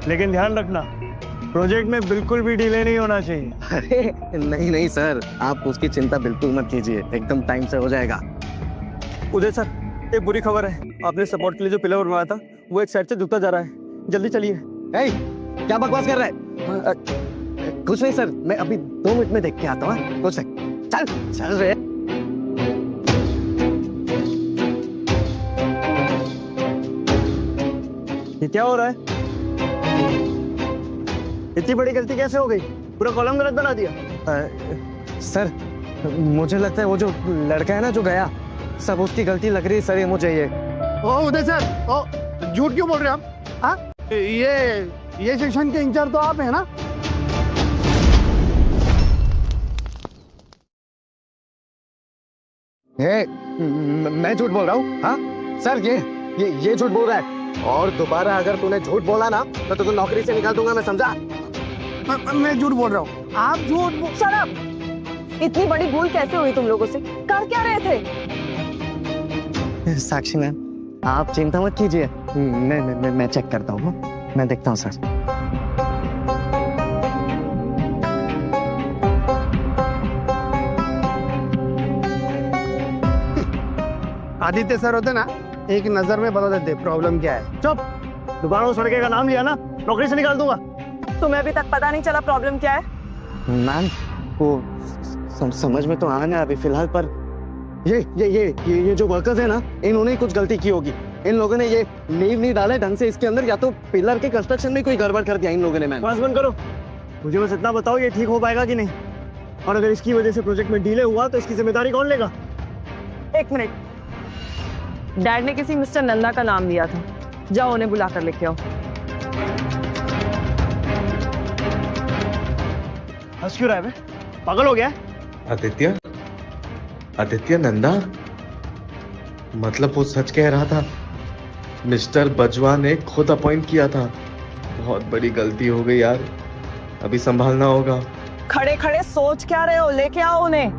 लेकिन ध्यान रखना प्रोजेक्ट में बिल्कुल भी डिले नहीं होना चाहिए। अरे नहीं नहीं सर, आप उसकी चिंता बिल्कुल मत कीजिए, एकदम टाइम से हो जाएगा। उदय सर, एक बुरी खबर है। आपने सपोर्ट के लिए जो पिलर बनवाया था वो एक साइड से झुकता जा रहा है। जल्दी चलिए। क्या बकवास कर रहा है? कुछ नहीं सर, मैं अभी 2 मिनट में देख के आता हूँ। कुछ नहीं, चल चल रे। ये क्या हो रहा है? इतनी बड़ी गलती कैसे हो गई? पूरा कॉलम गलत बना दिया। सर, मुझे लगता है वो जो लड़का है ना जो गया, सब उसकी गलती लग रही है सर। ये मुझे ये ओ उदय सर, ओ झूठ क्यों बोल रहे हैं आप? हाँ, ये सेक्शन के इंचार्ज तो आप हैं ना? मैं झूठ बोल रहा हूँ? हाँ सर, ये झूठ बोल रहा है। और दोबारा अगर तूने झूठ बोला ना तो तुझे नौकरी से निकाल दूंगा, मैं समझा? मैं झूठ बोल रहा हूँ। आप झूठ शट अप! इतनी बड़ी भूल कैसे हुई तुम लोगों से? कर क्या रहे थे? साक्षी मैम, आप चिंता मत कीजिए। मैं चेक करता हूँ। मैं देखता हूँ सर। आदित्य सर होते ना, एक नजर में बता देते प्रॉब्लम क्या है। चुप! दोबारा उस लड़के का नाम लिया ना, नौकरी से निकाल दूंगा। तुम्हें अभी तक पता नहीं चला प्रॉब्लम क्या है? मैम, वो समझ में तो आ रहा है अभी फिलहाल, पर ये जो वर्कर्स है ना, इन्होंने ही कुछ गलती की होगी। इन लोगों ने ये नींव नहीं डाले ढंग से इसके अंदर, या तो पिलर के कंस्ट्रक्शन में कोई गड़बड़ कर दिया इन लोगों ने। मैम बस बंद करो। मुझे बस इतना बताओ, ये ठीक हो पाएगा कि नहीं? और अगर इसकी वजह से प्रोजेक्ट में डिले हुआ तो इसकी जिम्मेदारी कौन लेगा? एक मिनट, डैड ने किसी मिस्टर नंदा का नाम दिया था। जाओ उन्हें बुला कर लेके आओ। हंस क्यों रहा है बे? पागल हो गया? आदित्य नंदा, मतलब वो सच कह रहा था? मिस्टर बजवा ने खुद अपॉइंट किया था। बहुत बड़ी गलती हो गई यार, अभी संभालना होगा। खड़े खड़े सोच क्या रहे हो, लेके आओ उन्हें।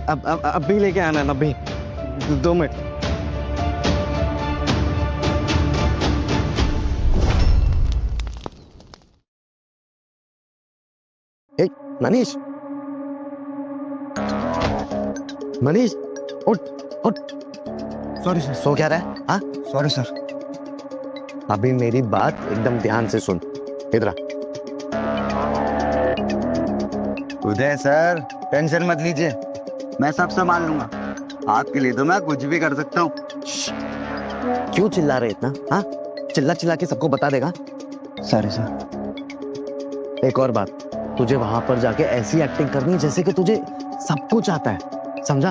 अब अभी लेके आना, अभी 2 मिनट। मनीष, मनीष उठ उठ। Sorry sir. सो क्या रहा है? हाँ सॉरी सर। अभी मेरी बात एकदम ध्यान से सुन। इधर आ। उदय सर, टेंशन मत लीजिए, मैं सब संभाल लूंगा। आपके लिए तो मैं कुछ भी कर सकता हूँ। क्यों चिल्ला रहे इतना? हाँ, चिल्ला चिल्ला के सबको बता देगा। Sorry sir. एक और बात, तुझे वहां पर जाके ऐसी एक्टिंग करनी जैसे कि तुझे सब कुछ आता है, समझा?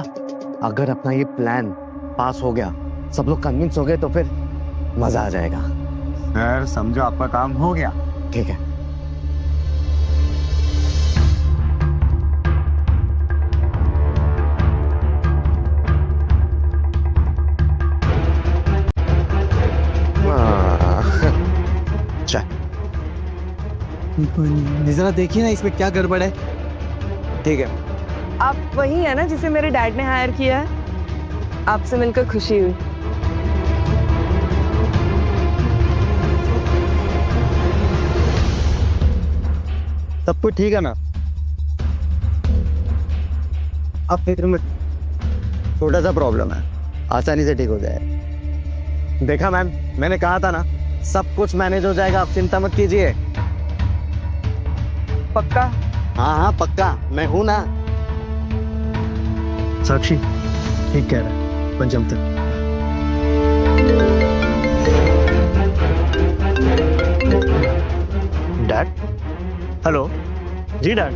अगर अपना ये प्लान पास हो गया, सब लोग कन्विंस हो गए, तो फिर मजा आ जाएगा। सर समझो आपका काम हो गया। ठीक है। जरा देखिए ना इसमें क्या गड़बड़ है। ठीक है। आप वही है ना जिसे मेरे डैड ने हायर किया है? आपसे मिलकर खुशी हुई। सब कुछ ठीक है ना? आप फिक्र मत, छोटा सा प्रॉब्लम है, आसानी से ठीक हो जाए। देखा मैम, मैंने कहा था ना, सब कुछ मैनेज हो जाएगा, आप चिंता मत कीजिए। पक्का? हाँ हाँ पक्का, मैं हूं ना। साक्षी ठीक कह रहा है, पंचम तक। डैड? हेलो जी डैड।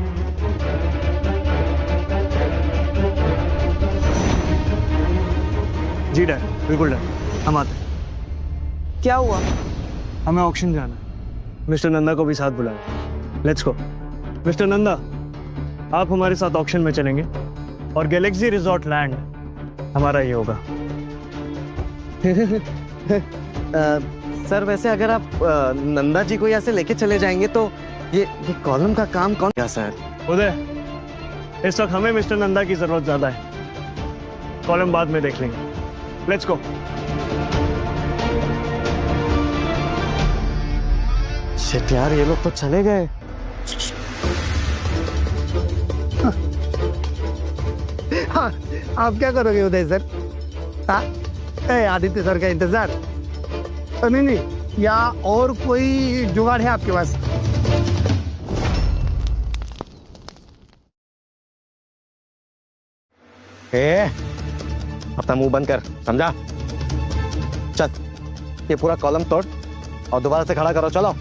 जी डैड, बिल्कुल डैड, हम आते हैं। क्या हुआ? हमें ऑक्शन जाना है, मिस्टर नंदा को भी साथ बुलाया। Let's go. मिस्टर नंदा, आप हमारे साथ ऑक्शन में चलेंगे और गैलेक्सी रिजॉर्ट लैंड हमारा ही होगा। सर वैसे अगर आप नंदा जी को यहाँ से लेके चले जाएंगे तो ये कॉलम का काम कौन क्या सर? उदय, इस वक्त हमें मिस्टर नंदा की जरूरत ज्यादा है, कॉलम बाद में देख लेंगे। Let's go. शिट यार, ये लोग तो चले गए। हाँ, आप क्या करोगे उदय सर? हाँ, आदित्य सर का इंतजार? नहीं नहीं, या और कोई जुगाड़ है आपके पास? अपना मुंह बंद कर, समझा? चल, ये पूरा कॉलम तोड़ और दोबारा से खड़ा करो। चलो।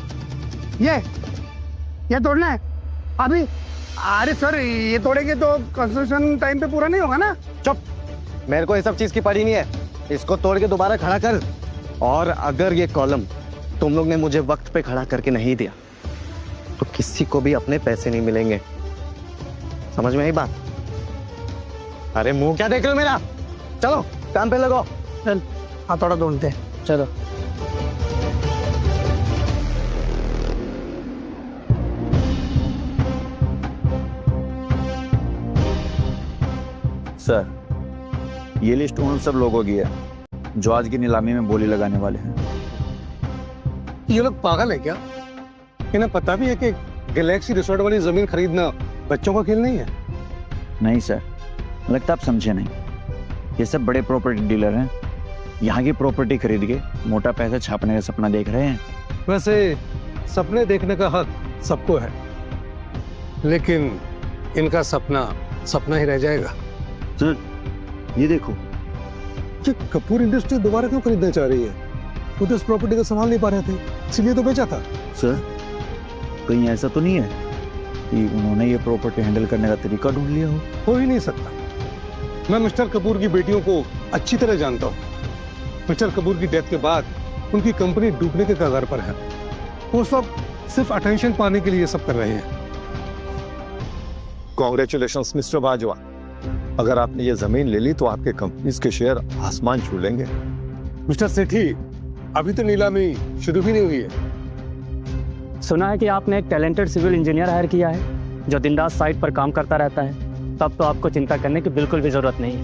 ये तोड़ना है अभी? अरे सर, ये तोड़ेंगे तो कंस्ट्रक्शन टाइम पे पूरा नहीं होगा ना? चुप, मेरे को ये सब चीज की पड़ी नहीं है। इसको तोड़ के दोबारा खड़ा कर। और अगर ये कॉलम तुम लोग ने मुझे वक्त पे खड़ा करके नहीं दिया तो किसी को भी अपने पैसे नहीं मिलेंगे, समझ में आई बात? अरे मुंह क्या देख रहे हो मेरा? चलो काम पे लगो। चल, हथौड़ा ढूंढते हैं, चलो। सर, ये लिस्ट उन सब लोगों की है जो आज की नीलामी में बोली लगाने वाले हैं। ये लोग पागल है क्या? इन्हें पता भी है कि गैलेक्सी रिसोर्ट वाली जमीन खरीदना बच्चों का खेल नहीं है? नहीं सर, लगता आप समझे नहीं। ये सब बड़े प्रॉपर्टी डीलर हैं, यहाँ की प्रॉपर्टी खरीद के मोटा पैसा छापने का सपना देख रहे हैं। वैसे सपने देखने का हक सबको है, लेकिन इनका सपना सपना ही रह जाएगा। सर ये देखो, कि कपूर इंडस्ट्री दोबारा क्यों खरीदना चाह रही है? वो तो इस प्रॉपर्टी को संभाल नहीं पा रहे थे, इसलिए तो बेचा था। सर कहीं ऐसा तो नहीं है कि उन्होंने ये प्रॉपर्टी हैंडल करने का तरीका ढूंढ लिया हो ही नहीं सकता। मैं मिस्टर कपूर की बेटियों को अच्छी तरह जानता हूँ। मिस्टर कपूर की डेथ के बाद उनकी कंपनी डूबने के कगार पर है। वो सब सिर्फ अटेंशन पाने के लिए ये सब कर रहे हैं। कॉन्ग्रेचुलेशंस मिस्टर बाजवा, अगर आपने ये जमीन ले ली तो आपके कंपनीज के शेयर आसमान छू लेंगे। मिस्टर सेठी, अभी तो नीलामी शुरू भी नहीं हुई है। सुना है कि आपने एक टैलेंटेड सिविल इंजीनियर हायर किया है जो दिन रात साइट पर काम करता रहता है। तब तो आपको चिंता करने की बिल्कुल भी जरूरत नहीं है।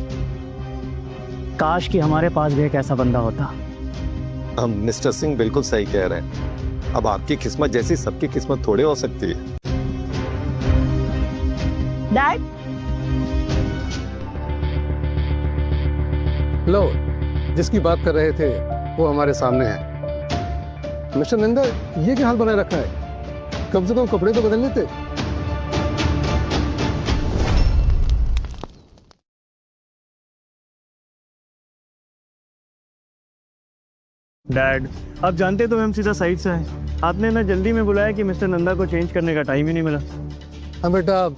काश कि हमारे पास भी एक ऐसा बंदा होता। हम मिस्टर सिंह बिल्कुल सही कह रहे हैं। अब आपकी किस्मत जैसी सबकी किस्मत थोड़ी हो सकती है। डैड, लो, जिसकी बात कर रहे थे वो हमारे सामने है। मिस्टर नंदा, ये क्या हाल बनाए रखा है? कम से कम कपड़े तो बदल लेते। डैड, आप जानते तो हम सीधा साइड से हैं। आपने ना जल्दी में बुलाया कि मिस्टर नंदा को चेंज करने का टाइम ही नहीं मिला। हाँ बेटा,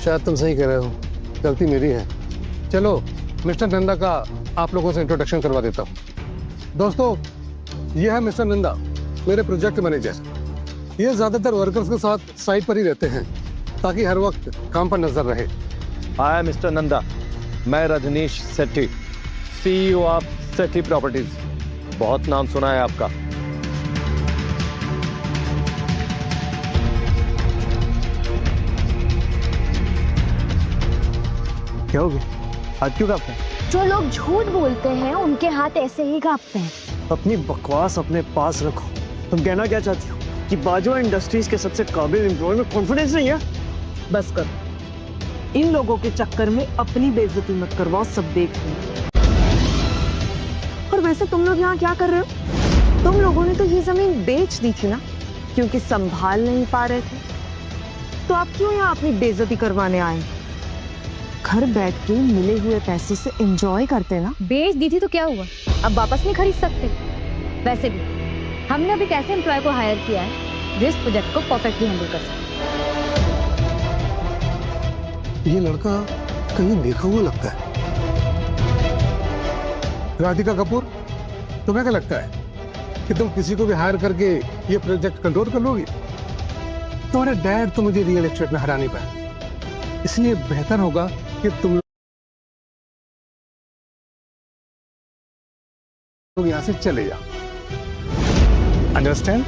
शायद तुम सही कह रहे हो, गलती मेरी है। चलो मिस्टर नंदा का आप लोगों से इंट्रोडक्शन करवा देता हूँ। दोस्तों, ये है मिस्टर नंदा, मेरे प्रोजेक्ट मैनेजर। ये ज्यादातर वर्कर्स के साथ साइट पर ही रहते हैं ताकि हर वक्त काम पर नजर रहे। आई एम मिस्टर नंदा, मैं रजनीश सेठी, CEO ऑफ सेठी प्रॉपर्टीज। बहुत नाम सुना है आपका। क्या हो गया? हाथ क्यों कांपते हैं? जो लोग झूठ बोलते हैं उनके हाथ ऐसे ही कांपते हैं। अपनी बकवास अपने पास रखो। तुम कहना क्या चाहती हो कि बाजवा इंडस्ट्रीज के सबसे काबिल एम्प्लॉय में कॉन्फिडेंस नहीं है? बस कर। इन लोगों के चक्कर में अपनी बेइज्जती मत करवाओ, सब देख लें। और वैसे तुम लोग यहाँ क्या कर रहे हो? तुम लोगों ने तो ये जमीन बेच दी थी ना, क्योंकि संभाल नहीं पा रहे थे। तो आप क्यों यहाँ अपनी बेइज्जती करवाने आए? घर बैठ के मिले हुए पैसे से एंजॉय करते ना। बेच दी थी तो क्या हुआ, अब वापस नहीं खरीद सकते। वैसे भी हमने अभी कैसे एम्प्लॉय को हायर किया है जो इस प्रोजेक्ट को परफेक्टली हैंडल कर सके। ये लड़का कहीं देखा हुआ लगता है। राधिका कपूर, तुम्हें क्या लगता है कि तुम किसी को भी हायर करके ये प्रोजेक्ट कंट्रोल कर लोगी? तुम्हारे डैड तो मुझे रियल एस्टेट में हरा नहीं पाए, इसलिए बेहतर होगा कि तुम लोग यहां से चले जाओ। अंडरस्टैंड?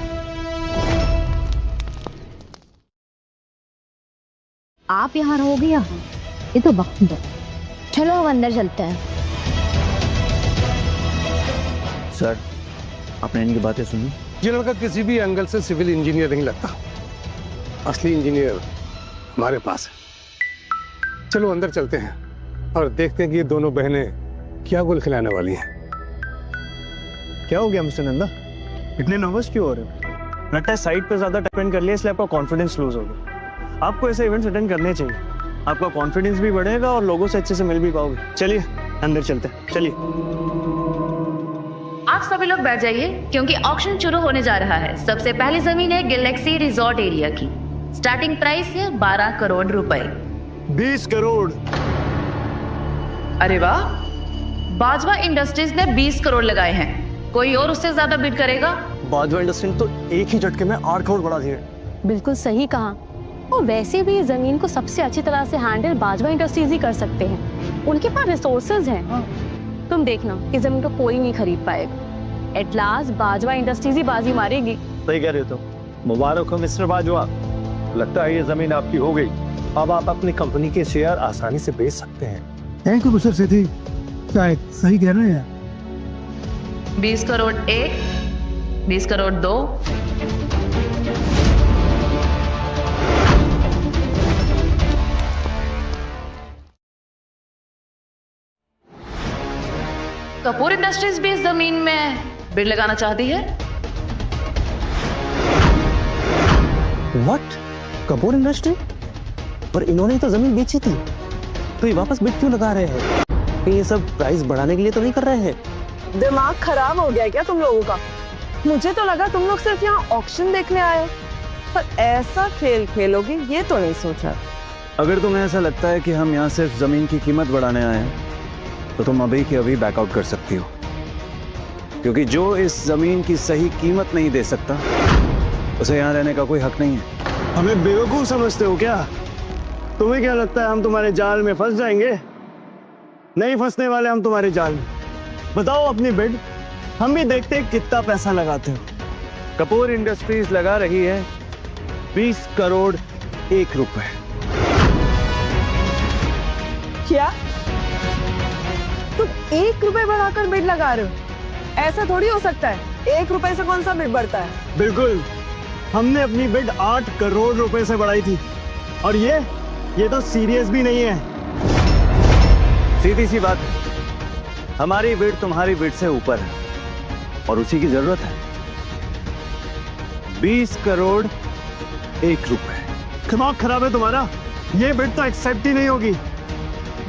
आप यहाँ रहोगे या ये तो वक्त दो। चलो अब अंदर चलते हैं। सर, आपने इनकी बातें सुनी? ये लड़का किसी भी एंगल से सिविल इंजीनियर नहीं लगता। असली इंजीनियर हमारे पास है। चलो अंदर चलते हैं और देखते हैं कि ये दोनों बहनें क्या गुल खिलाने वाली हैं। क्या हो गया मिस्टर नंदा? इतने नर्वस क्यों हो रहे हो? लगता है साइट पे ज्यादा स्पेंड कर लिया इसलिए आपका कॉन्फिडेंस लूज हो गया। आपको ऐसे इवेंट्स अटेंड करने चाहिए। आपका कॉन्फिडेंस भी बढ़ेगा और लोगों से अच्छे से मिल भी पाओगे। चलिए अंदर चलते हैं, चलिए। आप सभी लोग बैठ जाइए क्योंकि ऑक्शन शुरू होने जा रहा है। सबसे पहली जमीन है गैलेक्सी रिजॉर्ट एरिया की। स्टार्टिंग प्राइस है 12 करोड़ रुपए। 20 करोड़। अरे वाह, बाजवा इंडस्ट्रीज ने 20 करोड़ लगाए हैं। कोई और उससे ज्यादा बिड करेगा? बाजवा इंडस्ट्री तो एक ही झटके में 8 करोड़ बढ़ा दिए। बिल्कुल सही कहा। और वैसे भी इस जमीन को सबसे अच्छी तरह से हैंडल बाजवा इंडस्ट्रीज ही कर सकते हैं। उनके पास रिसोर्सेज हैं। तुम देखना इस जमीन को कोई नहीं खरीद पाएगा। एट लास्ट बाजवा इंडस्ट्रीज ही बाजी मारेगी। सही कह रहे हो तुम। मुबारक हो मिस्टर बाजवा, लगता है ये जमीन आपकी हो गई। अब आप अपनी कंपनी के शेयर आसानी से बेच सकते हैं। थैंक यू मिस्टर सेठी, शायद सही कह रहे हैं। 20 करोड़ 1, 20 करोड़ 2, कपूर इंडस्ट्रीज भी इस जमीन में बिड लगाना चाहती है। व्हाट? कपूर इंडस्ट्री? पर इन्होंने तो जमीन बेची थी, तो ये वापस बिड क्यों लगा रहे हैं? ये सब प्राइस बढ़ाने के लिए तो नहीं कर रहे हैं? दिमाग खराब हो गया क्या तुम लोगों का? मुझे तो लगा तुम लोग सिर्फ यहाँ ऑक्शन देखने आए हो, पर ऐसा खेल खेलोगे ये तो नहीं सोचा। अगर तुम्हें ऐसा लगता है कि हम यहाँ सिर्फ जमीन की कीमत बढ़ाने आए हैं तो तुम अभी के अभी बैकआउट कर सकती हो, क्योंकि जो इस जमीन की सही कीमत नहीं दे सकता उसे यहाँ रहने का कोई हक नहीं है। हमें बेवकूफ समझते हो क्या? तुम्हें क्या लगता है हम तुम्हारे जाल में फंस जाएंगे? नहीं फंसने वाले हम तुम्हारे जाल में। बताओ अपनी बिड, हम भी देखते हैं कितना पैसा लगाते हो। कपूर इंडस्ट्रीज लगा रही है 20 करोड़ 1 रुपए। क्या तुम 1 रुपए बढ़ाकर बिड लगा रहे हो? ऐसा थोड़ी हो सकता है, 1 रुपए से कौन सा बिड बढ़ता है? बिल्कुल, हमने अपनी बिड 8 करोड़ रुपए से बढ़ाई थी। और ये तो सीरियस भी नहीं है। सीधी सी बात है, हमारी बिड तुम्हारी बिड से ऊपर है और उसी की जरूरत है। 20 करोड़ 1 रुपए। दिमाग खराब है तुम्हारा? ये बिड तो एक्सेप्ट ही नहीं होगी।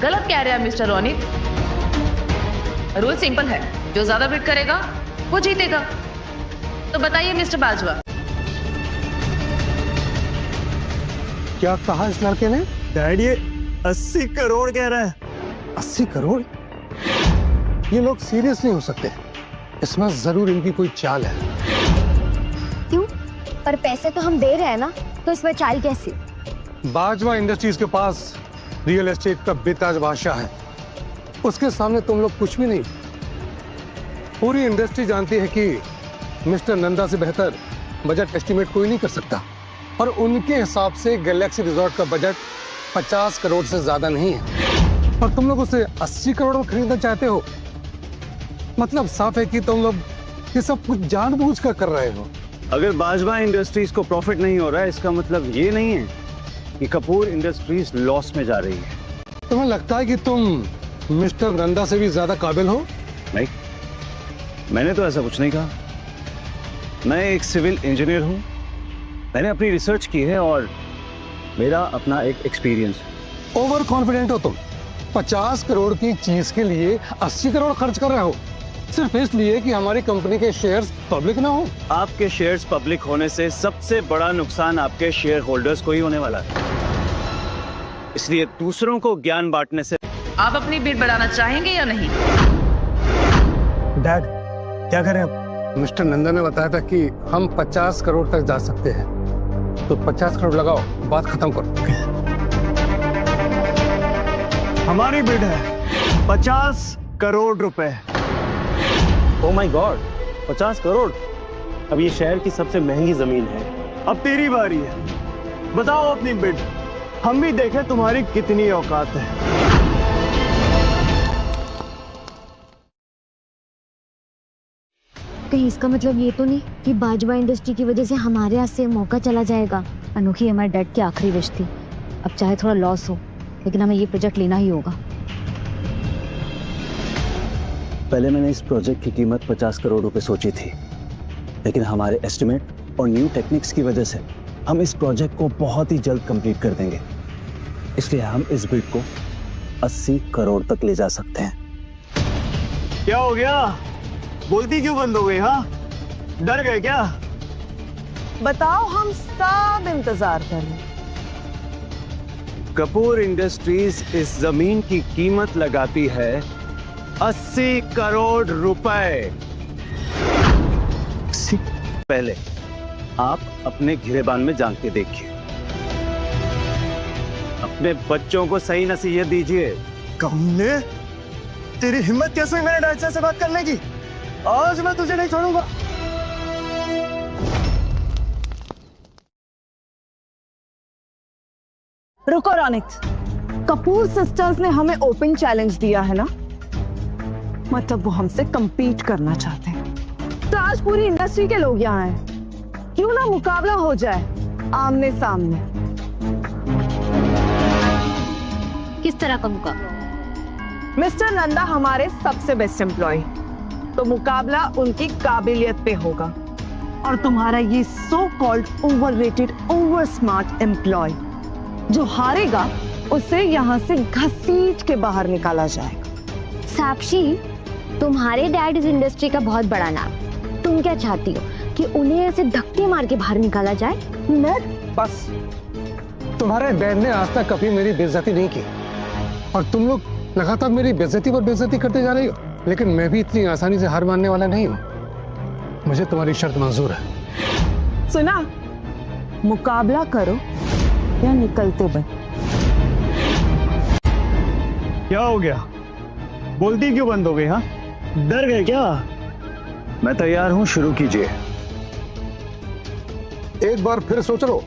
गलत कह रहे हैं मिस्टर रोनित। रूल सिंपल है, जो ज्यादा बिड करेगा वो जीतेगा। तो बताइए मिस्टर बाजवा। क्या कहा इस लड़के ने? डैड ये 80 करोड़ कह रहा है। 80 करोड़? ये लोग सीरियस नहीं हो सकते, इसमें जरूर इनकी कोई चाल है। क्यों? पर पैसे तो हम दे रहे हैं ना, तो इसमें चाल कैसी? बाजवा इंडस्ट्रीज के पास रियल एस्टेट का बेताज बादशाह है, उसके सामने तुम लोग कुछ भी नहीं। पूरी इंडस्ट्री जानती है कि मिस्टर नंदा से बेहतर बजट एस्टिमेट कोई नहीं कर सकता, और उनके हिसाब से गैलेक्सी रिजॉर्ट का बजट 50 करोड़ से ज्यादा नहीं है, और तुम लोग उसे 80 करोड़ में खरीदना चाहते हो। मतलब साफ है कि तुम लोग ये सब कुछ जानबूझकर कर रहे हो। अगर बाजवा इंडस्ट्रीज को प्रॉफिट नहीं हो रहा है, इसका मतलब ये नहीं है कि कपूर इंडस्ट्रीज लॉस में जा रही है। तुम्हें लगता है कि तुम मिस्टर नंदा से भी ज्यादा काबिल हो? नहीं, मैंने तो ऐसा कुछ नहीं कहा। मैं एक सिविल इंजीनियर हूं, मैंने अपनी रिसर्च की है और मेरा अपना एक एक्सपीरियंस। ओवर कॉन्फिडेंट हो तुम। 50 करोड़ की चीज के लिए 80 करोड़ खर्च कर रहे हो, सिर्फ इसलिए कि हमारी कंपनी के शेयर्स पब्लिक ना हो। आपके शेयर्स पब्लिक होने से सबसे बड़ा नुकसान आपके शेयर होल्डर्स को ही होने वाला है, इसलिए दूसरों को ज्ञान बांटने से। आप अपनी बिड बढ़ाना चाहेंगे या नहीं? डैड क्या करें अब? मिस्टर नंदा ने बताया था कि हम 50 करोड़ तक जा सकते हैं, तो 50 करोड़ लगाओ, बात खत्म करो। हमारी बिड है 50 करोड़ रुपए। Oh my God, 50 crore? अब ये शहर की सबसे महंगी जमीन है। अब तेरी बारी है, बताओ अपनी बिड, हम भी देखें तुम्हारी कितनी औकात है। कहीं इसका मतलब ये तो नहीं कि बाजवा इंडस्ट्री की वजह से हमारे हाथ से मौका चला जाएगा? अनोखी हमारे डैड की आखिरी विश थी, अब चाहे थोड़ा लॉस हो लेकिन हमें ये प्रोजेक्ट लेना ही होगा। पहले मैंने इस प्रोजेक्ट की कीमत 50 करोड़ रुपए सोची थी, लेकिन हमारे एस्टिमेट और न्यू टेक्निक्स की वजह से हम इस प्रोजेक्ट को बहुत ही जल्द कंप्लीट कर देंगे, इसलिए हम इस बिड को 80 करोड़ तक ले जा सकते हैं। क्या हो गया? बोलती क्यों बंद हो गई? हाँ, डर गए क्या? बताओ, हम सब इंतजार कर रहे हैं। कपूर इंडस्ट्रीज इस जमीन की कीमत लगाती है 80 करोड़ रुपए। पहले आप अपने गिरेबान में झांक के देखिए, अपने बच्चों को सही नसीहत दीजिए। कमले, तेरी हिम्मत कैसे मेरे डैड से बात करने की? आज मैं तुझे नहीं छोड़ूंगा। रुको रोनित, कपूर सिस्टर्स ने हमें ओपन चैलेंज दिया है ना, मतलब वो हमसे compete करना चाहते हैं। तो आज पूरी इंडस्ट्री के लोग यहाँ हैं, क्यों ना मुकाबला हो जाए आमने सामने। किस तरह का मुकाबला? मिस्टर नंदा हमारे सबसे बेस्ट एम्प्लॉय, तो मुकाबला उनकी काबिलियत पे होगा, और तुम्हारा ये so called overrated over smart employ जो हारेगा उसे यहाँ से घसीट के बाहर निकाला जाएगा। साक्षी, तुम्हारे डैड इस इंडस्ट्री का बहुत बड़ा नाम, तुम क्या चाहती हो कि उन्हें ऐसे धक्के मार के बाहर निकाला जाए? बस, तुम्हारे डैड ने आज तक कभी मेरी बेइज्जती नहीं की, और तुम लोग लगातार मेरी बेइज्जती पर बेइज्जती करते जा रही हो, लेकिन मैं भी इतनी आसानी से हार मानने वाला नहीं हूँ। मुझे तुम्हारी शर्त मंजूर है। सुना, मुकाबला करो या निकलते बन। क्या हो गया? बोलती क्यों बंद हो गई? हाँ, डर गए क्या? मैं तैयार हूं, शुरू कीजिए। एक बार फिर सोच लो,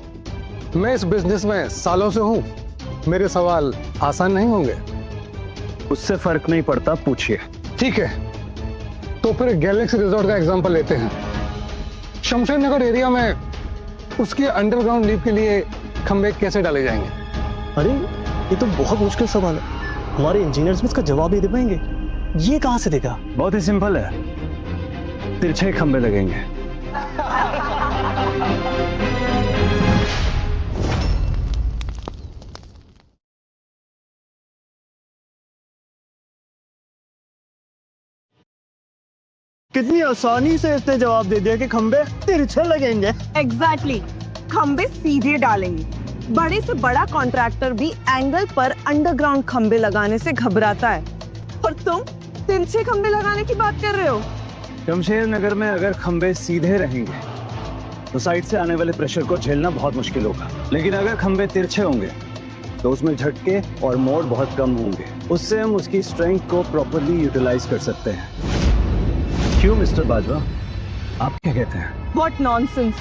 मैं इस बिजनेस में सालों से हूं, मेरे सवाल आसान नहीं होंगे। उससे फर्क नहीं पड़ता, पूछिए। ठीक है, तो फिर गैलेक्सी रिजॉर्ट का एग्जांपल लेते हैं। शमशेर नगर एरिया में उसकी अंडरग्राउंड लीफ के लिए खंभे कैसे डाले जाएंगे? अरे ये तो बहुत मुश्किल सवाल है, हमारे इंजीनियर्स भी इसका जवाब नहीं दे पाएंगे। ये कहां से देगा? बहुत ही सिंपल है, तिरछे खंभे लगेंगे। कितनी आसानी से इसने जवाब दे दिया कि खंबे तिरछे लगेंगे। एग्जैक्टली, खंबे सीधे डालेंगे। बड़े से बड़ा कॉन्ट्रैक्टर भी एंगल पर अंडरग्राउंड खंबे लगाने से घबराता है, और तुम तिरछे खंबे लगाने की बात कर रहे हो। शमशेर नगर में अगर खंबे सीधे रहेंगे तो साइड से आने वाले प्रेशर को झेलना बहुत मुश्किल होगा, लेकिन अगर खंबे तिरछे होंगे तो उसमें झटके और मोड़ बहुत कम होंगे। उससे हम उसकी स्ट्रेंथ को प्रॉपर्ली यूटिलाइज कर सकते हैं। क्यों मिस्टर बाजवा, आप क्या कहते हैं? व्हाट नॉनसेंस,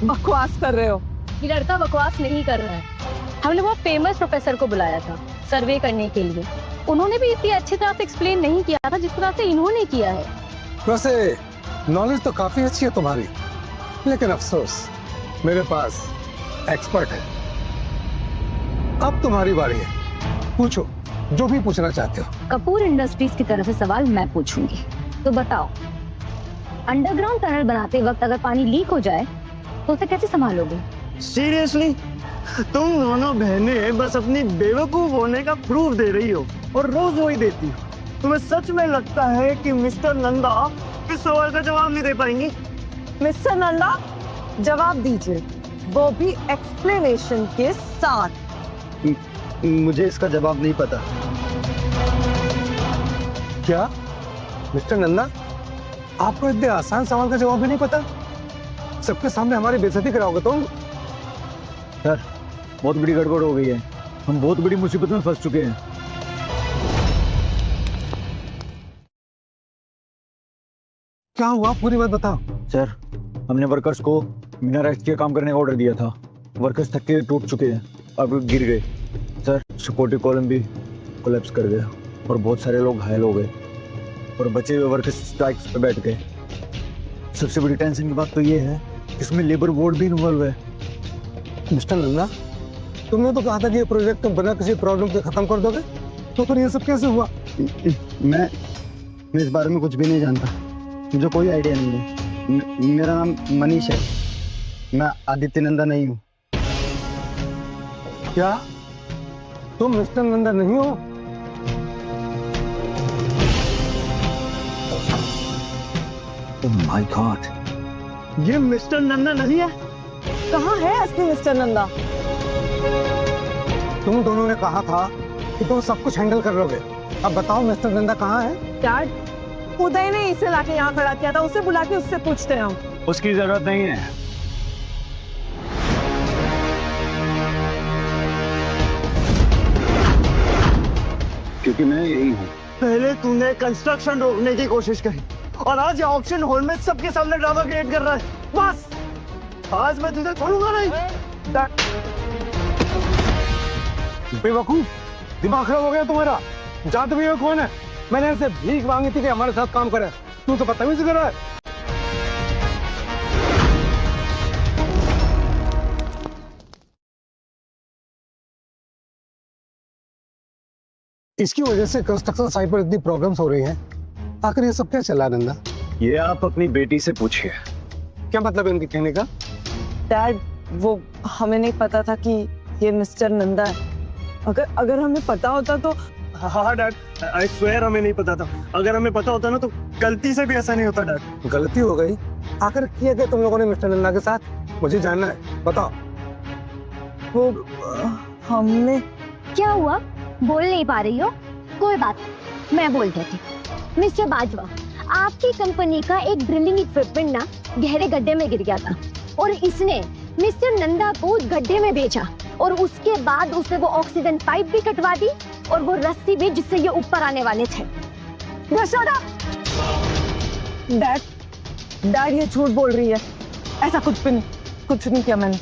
बकवास कर रहे हो। ये लड़का बकवास नहीं कर रहा है। हमने वो फेमस प्रोफेसर को बुलाया था सर्वे करने के लिए, उन्होंने भी इतनी अच्छी तरह से एक्सप्लेन नहीं किया था जिस तरह से इन्होंने किया है। वैसे नॉलेज तो काफी अच्छी है तुम्हारी, लेकिन अफसोस मेरे पास एक्सपर्ट है। अब तुम्हारी बारी है, पूछो जो भी पूछना चाहते हो। कपूर इंडस्ट्रीज की तरफ से सवाल मैं पूछूंगी, तो बताओ, अंडरग्राउंड टनल बनाते वक्त अगर पानी लीक हो जाए तो उसे कैसे संभालोगे? सीरियसली, तुम दोनों बहनें बस अपनी बेवकूफ होने का प्रूफ दे रही हो, और रोज वही देती हो। तुम्हें सच में लगता है कि मिस्टर नंदा इस सवाल का जवाब नहीं दे पाएंगी? मिस्टर नंदा, जवाब दीजिए, वो भी एक्सप्लेनेशन के साथ। मुझे इसका जवाब नहीं पता। क्या मिस्टर नंदा, आपको इतने आसान सवाल का जवाब भी नहीं पता? सबके सामने हमारी बेइज्जती कराओगे तुम? सर, बहुत बड़ी गड़बड़ हो गई है, हम बहुत बड़ी मुसीबत में फंस चुके हैं। क्या हुआ, पूरी बात बताओ। सर, हमने वर्कर्स को बिना रेस्ट के काम करने का ऑर्डर दिया था। वर्कर्स थक के टूट चुके हैं, अब गिर गए। सर, सपोर्टिव कॉलम भी कोलैप्स कर गया और बहुत सारे लोग घायल हो गए, और बचे हुए वर्कर्स स्ट्राइक्स पे बैठ गए। सबसे बड़ी टेंशन की बात तो ये है, इसमें लेबर बोर्ड भी इन्वॉल्व है। मिस्टर नंदा, तुमने तो कहा था कि ये प्रोजेक्ट तुम बिना किसी प्रॉब्लम के खत्म कर दोगे, तो फिर ये सब कैसे हुआ? मैं इस बारे में कुछ भी नहीं जानता, मुझे कोई आइडिया नहीं है। मेरा नाम मनीष है, मैं आदित्य नंदा नहीं हूँ। क्या तुम मिस्टर नंदा नहीं हो? ओह माय गॉड, ये मिस्टर नंदा नहीं है। कहाँ है असली मिस्टर नंदा? तुम दोनों ने कहा था कि तुम सब कुछ हैंडल कर लोगे, अब बताओ मिस्टर नंदा कहाँ है? डैड, उदय ने इसे लाके यहाँ खड़ा किया था, उसे बुला के उससे पूछते हैं हम। उसकी जरूरत नहीं है। क्योंकि मैं यही हूँ। पहले तूने कंस्ट्रक्शन रोकने की कोशिश करी, और आज ये ऑक्शन हॉल में सबके सामने ड्रामा क्रिएट कर रहा है। बस आज मैं तुझे छोड़ूंगा नहीं। बेवकूफ, दिमाग खराब हो गया तुम्हारा? जानते भी हो कौन है? मैंने ऐसे भीख मांगी थी कि हमारे साथ काम करे, तू तो बदतमीजी कर रहा है। इसकी वजह से कंस्ट्रक्शन साइट पर इतनी प्रॉब्लम्स हो रही हैं। आखिर ये सब क्या चला नंदा? ये आप अपनी बेटी से पूछिए। क्या मतलब है इनके कहने का? डैड, वो हमें नहीं पता था कि ये मिस्टर नंदा है। अगर हमें पता होता तो। हाँ डैड, आई स्वेयर हमें नहीं पता था। अगर हमें पता होता ना तो गलती से भी ऐसा नहीं होता डैड। गलती हो गई? आखिर किया क्या तुम लोगों ने मिस्टर नंदा के साथ? मुझे जानना है, बताओ। वो हमने। क्या हुआ, बोल नहीं पा रही हो? कोई बात, मैं बोल देती। मिस्टर बाजवा, आपकी कंपनी का एक ड्रिलिंग इक्विपमेंट ना गहरे गड्ढे में गिर गया था, और इसने मिस्टर नंदा को उस गड्ढे में भेजा, और उसके बाद उसने वो ऑक्सीजन पाइप भी कटवा दी और वो रस्सी भी जिससे ये ऊपर आने वाले थे। डैड, डैड ये झूठ बोल रही है, ऐसा कुछ भी नहीं, कुछ नहीं किया मैंने।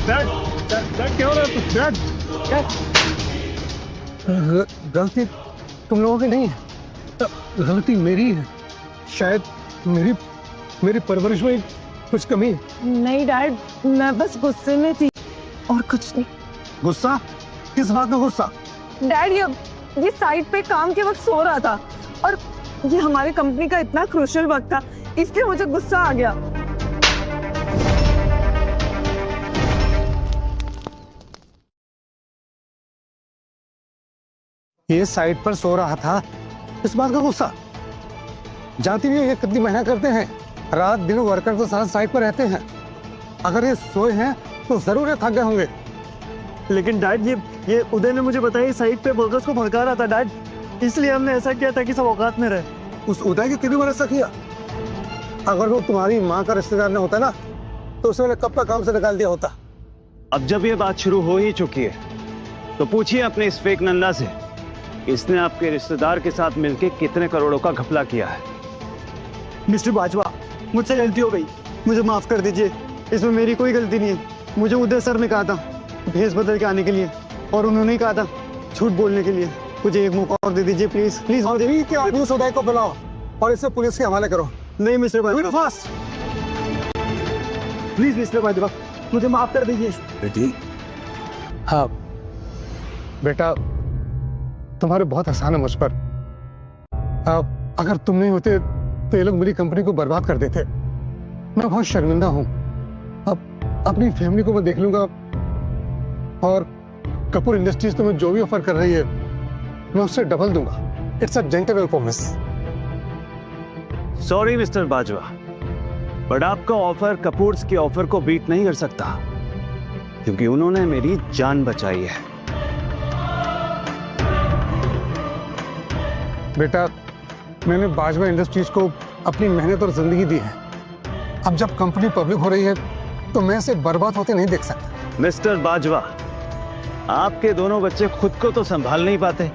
डैड क्या हो रहा है? डैड गलती तुम लोगों की नहीं है, गलती मेरी है। शायद मेरी परवरिश में कुछ कमी है। नहीं डैड, मैं बस गुस्से में थी और कुछ नहीं। गुस्सा? किस बात का गुस्सा? डैड ये साइट पे काम के वक्त सो रहा था और ये हमारी कंपनी का इतना क्रूशियल वक्त था, इसलिए मुझे गुस्सा आ गया। ये साइट पर सो रहा था, इस बात का गुस्सा? जानती नहीं हो ये कितनी मेहनत करते हैं, रात दिन वर्कर तो साथ साइट पर रहते हैं। अगर ये सोए हैं तो जरूर ये थक गए होंगे। लेकिन डैड ये उदय ने मुझे बताया साइट पे वर्कर्स को भड़का रहा था डैड, इसलिए हमने ऐसा किया था कि सब औकात में रहे। उस उदय की कितनी बार ऐसा किया? अगर वो तुम्हारी माँ का रिश्तेदार न होता ना तो उसे मैंने कब का काम से निकाल दिया होता। अब जब ये बात शुरू हो ही चुकी है तो पूछिए अपने इस फेक नंदा से, इसने आपके रिश्तेदार के साथ मिलकर कितने करोड़ों का घपला किया है। मिस्टर बाजवा, मुझसे गलती हो गई, मुझे माफ कर दीजिए, इसमें मेरी कोई गलती नहीं है। मुझे उदय सर ने कहा था भेस बदल के आने के लिए और उन्होंने ही कहा था झूठ बोलने के लिए। मुझे एक मौका और दे दीजिए प्लीज प्लीज। और उस उदय को बुलाओ और इसे पुलिस के हवाले करो। नहीं mister Bajwa, fast please mister Bajwa, मुझे माफ कर दीजिए। बेटी, हाँ बेटा, तुम्हारे बहुत एहसान है मुझ पर। अगर तुम नहीं होते तो ये लोग मेरी कंपनी को बर्बाद कर देते। मैं बहुत शर्मिंदा हूं। अब अपनी फैमिली को मैं देख लूंगा और कपूर इंडस्ट्रीज तुम्हें जो भी ऑफर कर रही है मैं उससे डबल दूंगा। It's a gentleman promise. Sorry mister Bajwa, but आपका ऑफर कपूर्स की ऑफर को बीट नहीं कर सकता, क्योंकि उन्होंने मेरी जान बचाई है। बेटा, मैंने बाजवा इंडस्ट्रीज को अपनी मेहनत और जिंदगी दी है। अब जब कंपनी पब्लिक हो रही है तो मैं इसे बर्बाद होते नहीं देख सकता। मिस्टर बाजवा, आपके दोनों बच्चे खुद को तो संभाल नहीं पाते,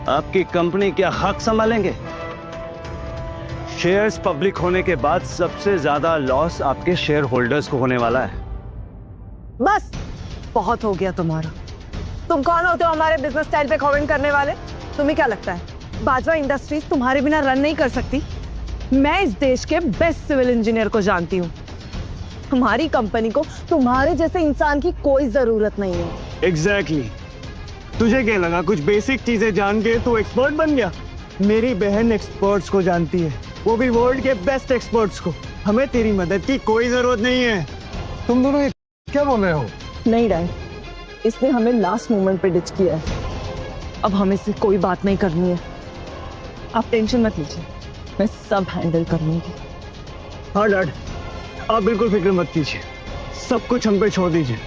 आपकी कंपनी क्या हक संभालेंगे? शेयर्स पब्लिक होने के बाद सबसे ज्यादा लॉस आपके शेयर होल्डर्स को होने वाला है। बस बहुत हो गया तुम्हारा। तुम कौन होते हो हमारे बिजनेस स्टाइल पे कमेंट करने वाले? तुम्हें क्या लगता है बाजवा इंडस्ट्रीज तुम्हारे बिना रन नहीं कर सकती? मैं इस देश के बेस्ट सिविल इंजीनियर को जानती हूँ। हमारी कंपनी को तुम्हारे जैसे इंसान की कोई जरूरत नहीं है। एग्जैक्टली। तुझे क्या लगा कुछ बेसिक चीजें जान के तू एक्सपर्ट बन गया? मेरी बहन एक्सपर्ट्स को जानती है, वो भी वर्ल्ड के बेस्ट एक्सपर्ट्स को। हमें तेरी मदद की कोई जरूरत नहीं है। तुम दोनों क्या बोल रहे हो? नहीं डैड, इसने हमें लास्ट मोमेंट पे डिच किया है। अब हमें से कोई बात नहीं करनी है। आप टेंशन मत लीजिए, मैं सब हैंडल कर लूंगी। हाँ डैड, आप बिल्कुल फिक्र मत कीजिए, सब कुछ हम पे छोड़ दीजिए।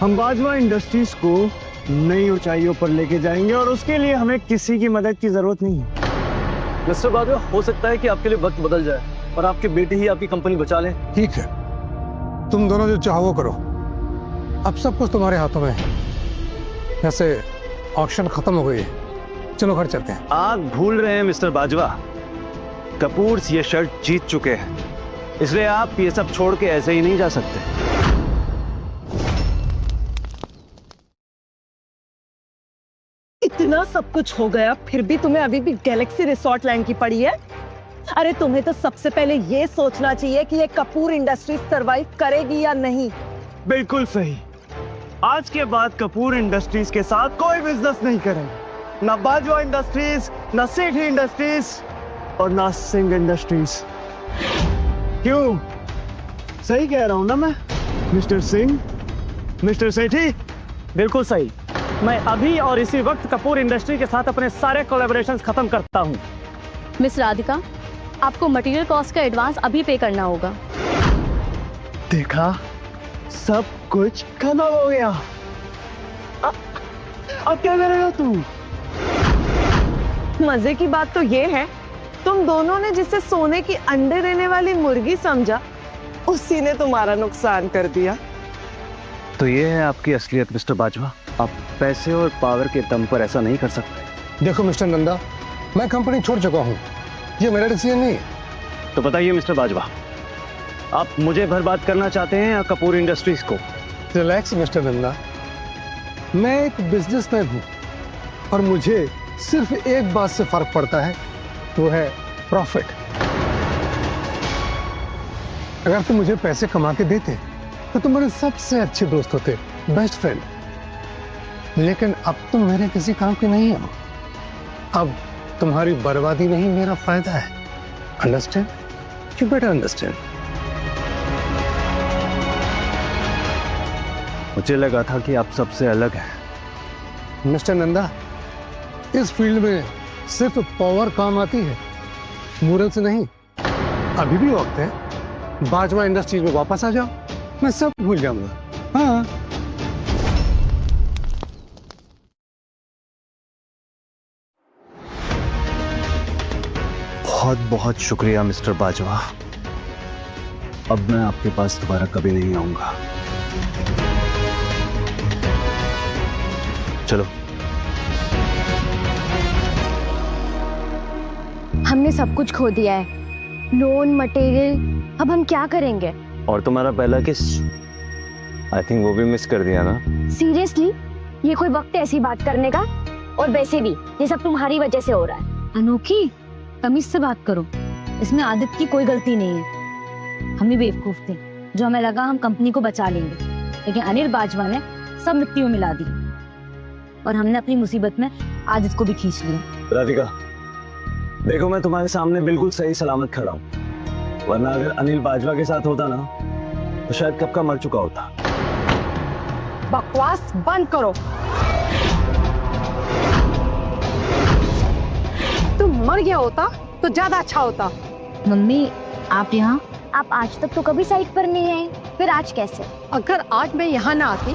हम बाजवा इंडस्ट्रीज को नई ऊंचाइयों पर लेके जाएंगे और उसके लिए हमें किसी की मदद की जरूरत नहीं है। मिस्टर बाजवा, हो सकता है कि आपके लिए वक्त बदल जाए और आपके बेटे ही आपकी कंपनी बचा लें। ठीक है, तुम दोनों जो चाहो वो करो। अब सब कुछ तुम्हारे हाथों में है। वैसे ऑक्शन खत्म हो गई है, चलो घर चलते हैं। आप भूल रहे हैं मिस्टर बाजवा, कपूर्स ये शर्त जीत चुके हैं, इसलिए आप ये सब छोड़ के ऐसे ही नहीं जा सकते। इतना सब कुछ हो गया फिर भी तुम्हें अभी भी गैलेक्सी रिसोर्ट लैंड की पड़ी है? अरे तुम्हें तो सबसे पहले ये सोचना चाहिए कि ये कपूर इंडस्ट्रीज सरवाइव करेगी या नहीं। बिल्कुल सही। आज के बाद कपूर इंडस्ट्रीज के साथ कोई बिजनेस नहीं करेंगे, ना बाजवा इंडस्ट्रीज, ना सेठी इंडस्ट्रीज और ना सिंह इंडस्ट्रीज। क्यों? सही कह रहा हूं ना मैं मिस्टर सिंह, मिस्टर सेठी? बिल्कुल सही। मैं अभी और इसी वक्त कपूर इंडस्ट्री के साथ अपने सारे कोलैबोरेशंस खत्म करता हूं। मिस राधिका, आपको मटेरियल कॉस्ट का एडवांस अभी पे करना होगा। देखा, सब कुछ खत्म हो गया। अब क्या करेगा तू? मजे की बात तो ये है, तुम दोनों ने जिसे सोने की अंडे देने वाली मुर्गी समझा, उसी ने तुम्हारा नुकसान कर दिया। तो ये है आपकी असलियत मिस्टर बाजवा। आप पैसे और पावर के दम पर ऐसा नहीं कर सकते। देखो मिस्टर नंदा, मैं कंपनी छोड़ चुका हूँ ये मेरा डिसीजन नहीं है। तो बताइए मिस्टर बाजवा, आप मुझे बर्बाद करना चाहते हैं या कपूर इंडस्ट्रीज को? रिलैक्स मिस्टर नंदा, मैं एक बिजनेसमैन हूं और मुझे सिर्फ एक बात से फर्क पड़ता है, वो है प्रॉफिट। अगर तुम मुझे पैसे कमा के देते तो तुम मेरे सबसे अच्छे दोस्त होते, बेस्ट फ्रेंड। लेकिन अब तुम मेरे किसी काम के नहीं हो। अब तुम्हारी बर्बादी नहीं मेरा फायदा है। अंडरस्टैंड? You better understand. मुझे लगा था कि आप सबसे अलग हैं। मिस्टर नंदा, इस फील्ड में सिर्फ पावर काम आती है, मोरल से नहीं। अभी भी वक्त है, बाजवा इंडस्ट्रीज में वापस आ जाओ, मैं सब भूल जाऊंगा। हाँ। बहुत बहुत शुक्रिया मिस्टर बाजवा। अब मैं आपके पास दोबारा कभी नहीं आऊंगा। चलो। हमने सब कुछ खो दिया है, लोन, मटेरियल। अब हम क्या करेंगे? और तुम्हारा पहला किस, आई थिंक वो भी मिस कर दिया ना? सीरियसली, ये कोई वक्त है ऐसी बात करने का? और वैसे भी ये सब तुम्हारी वजह से हो रहा है। अनोखी, तमीज से बात करो। इसमें आदित्य की कोई गलती नहीं है। हम ही बेवकूफ थे जो हमें लगा हम कंपनी को बचा लेंगे, लेकिन अनिल बाजवा ने सब मिट्टी में मिला दी और हमने अपनी मुसीबत में आदित्य को भी खींच लिया। राधिका, देखो मैं तुम्हारे सामने बिल्कुल सही सलामत खड़ा हूँ, वरना अगर अनिल बाजवा के साथ होता ना तो शायद कब का मर चुका होता। बकवास बंद करो। तुम मर गया होता तो ज्यादा अच्छा होता। मम्मी, आप यहाँ? आप आज तक तो कभी साइट पर नहीं आए, फिर आज कैसे? अगर आज मैं यहाँ ना आती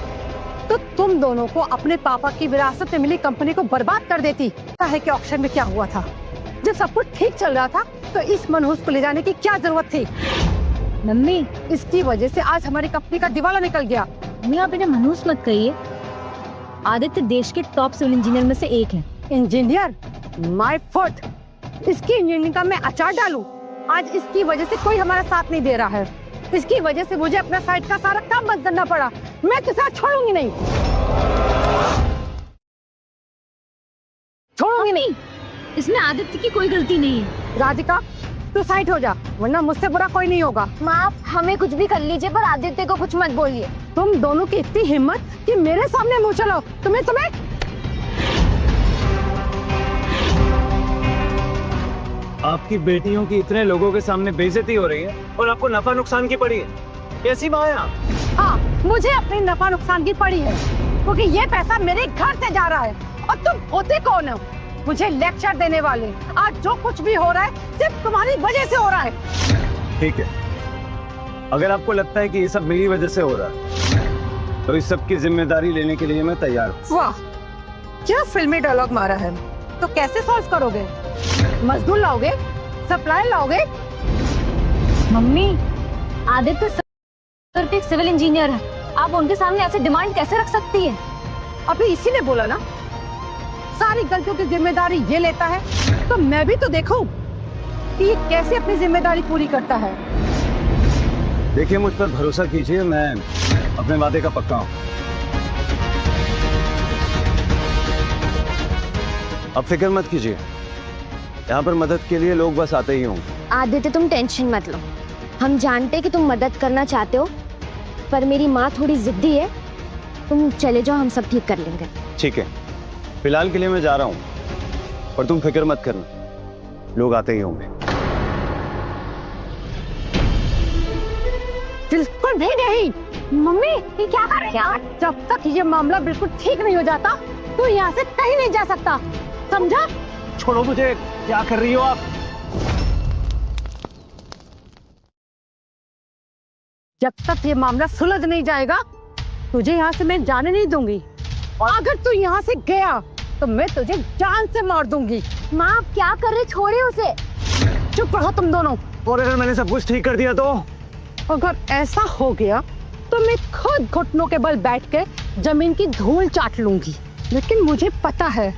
तो तुम दोनों को अपने पापा की विरासत में मिली कंपनी को बर्बाद कर देती। पता है कि ऑक्शन में क्या हुआ था? जब सब कुछ ठीक चल रहा था तो इस मनहूस को ले जाने की क्या जरूरत थी? मम्मी, इसकी वजह से आज हमारी कंपनी का दिवाला निकल गया। मम्मी, आप इन्हें मनहूस मत कहिए। आदित्य देश के टॉप सिविल इंजीनियर में से एक है। इंजीनियर? माय फुट, इसकी इंजीनियरिंग का मैं अचार डालूं? आज इसकी वजह से कोई हमारा साथ नहीं दे रहा है। इसकी वजह से मुझे अपना साइट का सारा काम बंद करना पड़ा। मैं तो साथ छोड़ूंगी नहीं, छोड़ूंगी नहीं। इसमें आदित्य की कोई गलती नहीं है। राधिका, तू साइड हो जा, वरना मुझसे बुरा कोई नहीं होगा। माँ, हमें कुछ भी कर लीजिए पर आदित्य को कुछ मत बोलिए। तुम दोनों की इतनी हिम्मत कि मेरे सामने मुंह चलाओ। तुम्हें आपकी बेटियों की इतने लोगों के सामने बेइज्जती हो रही है और आपको नफा नुकसान की पड़ी है। कैसी माँ है आप? हाँ, मुझे अपने नफा नुकसान की पड़ी है, क्योंकि ये पैसा मेरे घर से जा रहा है। और तुम होते कौन हो मुझे लेक्चर देने वाले? आज जो कुछ भी हो रहा है सिर्फ तुम्हारी वजह से हो रहा है। ठीक है, अगर आपको लगता है कि ये सब मेरी वजह से हो रहा है तो इस सब की जिम्मेदारी लेने के लिए मैं तैयार हूँ। वाह, क्या फिल्मी डायलॉग मारा है। तो कैसे सॉल्व करोगे? मजदूर लाओगे? सप्लायर लाओगे? मम्मी, आदित्य एक सिविल इंजीनियर है, आप उनके सामने ऐसे डिमांड कैसे रख सकती है? अभी इसी ने बोला ना, सारी गलतियों की जिम्मेदारी ये लेता है, तो मैं भी तो देखूं कि ये कैसे अपनी जिम्मेदारी पूरी करता है। देखिए, मुझ पर भरोसा कीजिए, मैं अपने वादे का पक्का हूँ। अब फिक्र मत कीजिए, यहाँ पर मदद के लिए लोग बस आते ही होंगे। आदित्य, तुम टेंशन मत लो। हम जानते कि तुम मदद करना चाहते हो, पर मेरी माँ थोड़ी जिद्दी है। तुम चले जाओ, हम सब ठीक कर लेंगे। ठीक है, फिलहाल के लिए मैं जा रहा हूँ, पर तुम फिक्र मत करना, लोग आते ही होंगे। बिल्कुल भी नहीं। मम्मी, ये क्या कर रहे हो? जब तक ये मामला बिल्कुल ठीक नहीं हो जाता तो यहाँ से कहीं नहीं जा सकता, समझा? छोड़ो मुझे, क्या कर रही हो आप? जब तक ये मामला सुलझ नहीं जाएगा तुझे यहाँ से मैं जाने नहीं दूंगी। और अगर तू यहाँ से गया तो मैं तुझे जान से मार दूंगी। माँ, आप क्या कर रहे? छोड़िए उसे। चुप रहो तुम दोनों। और अगर मैंने सब कुछ ठीक कर दिया तो? अगर ऐसा हो गया तो मैं खुद घुटनों के बल बैठ के जमीन की धूल चाट लूंगी। लेकिन मुझे पता है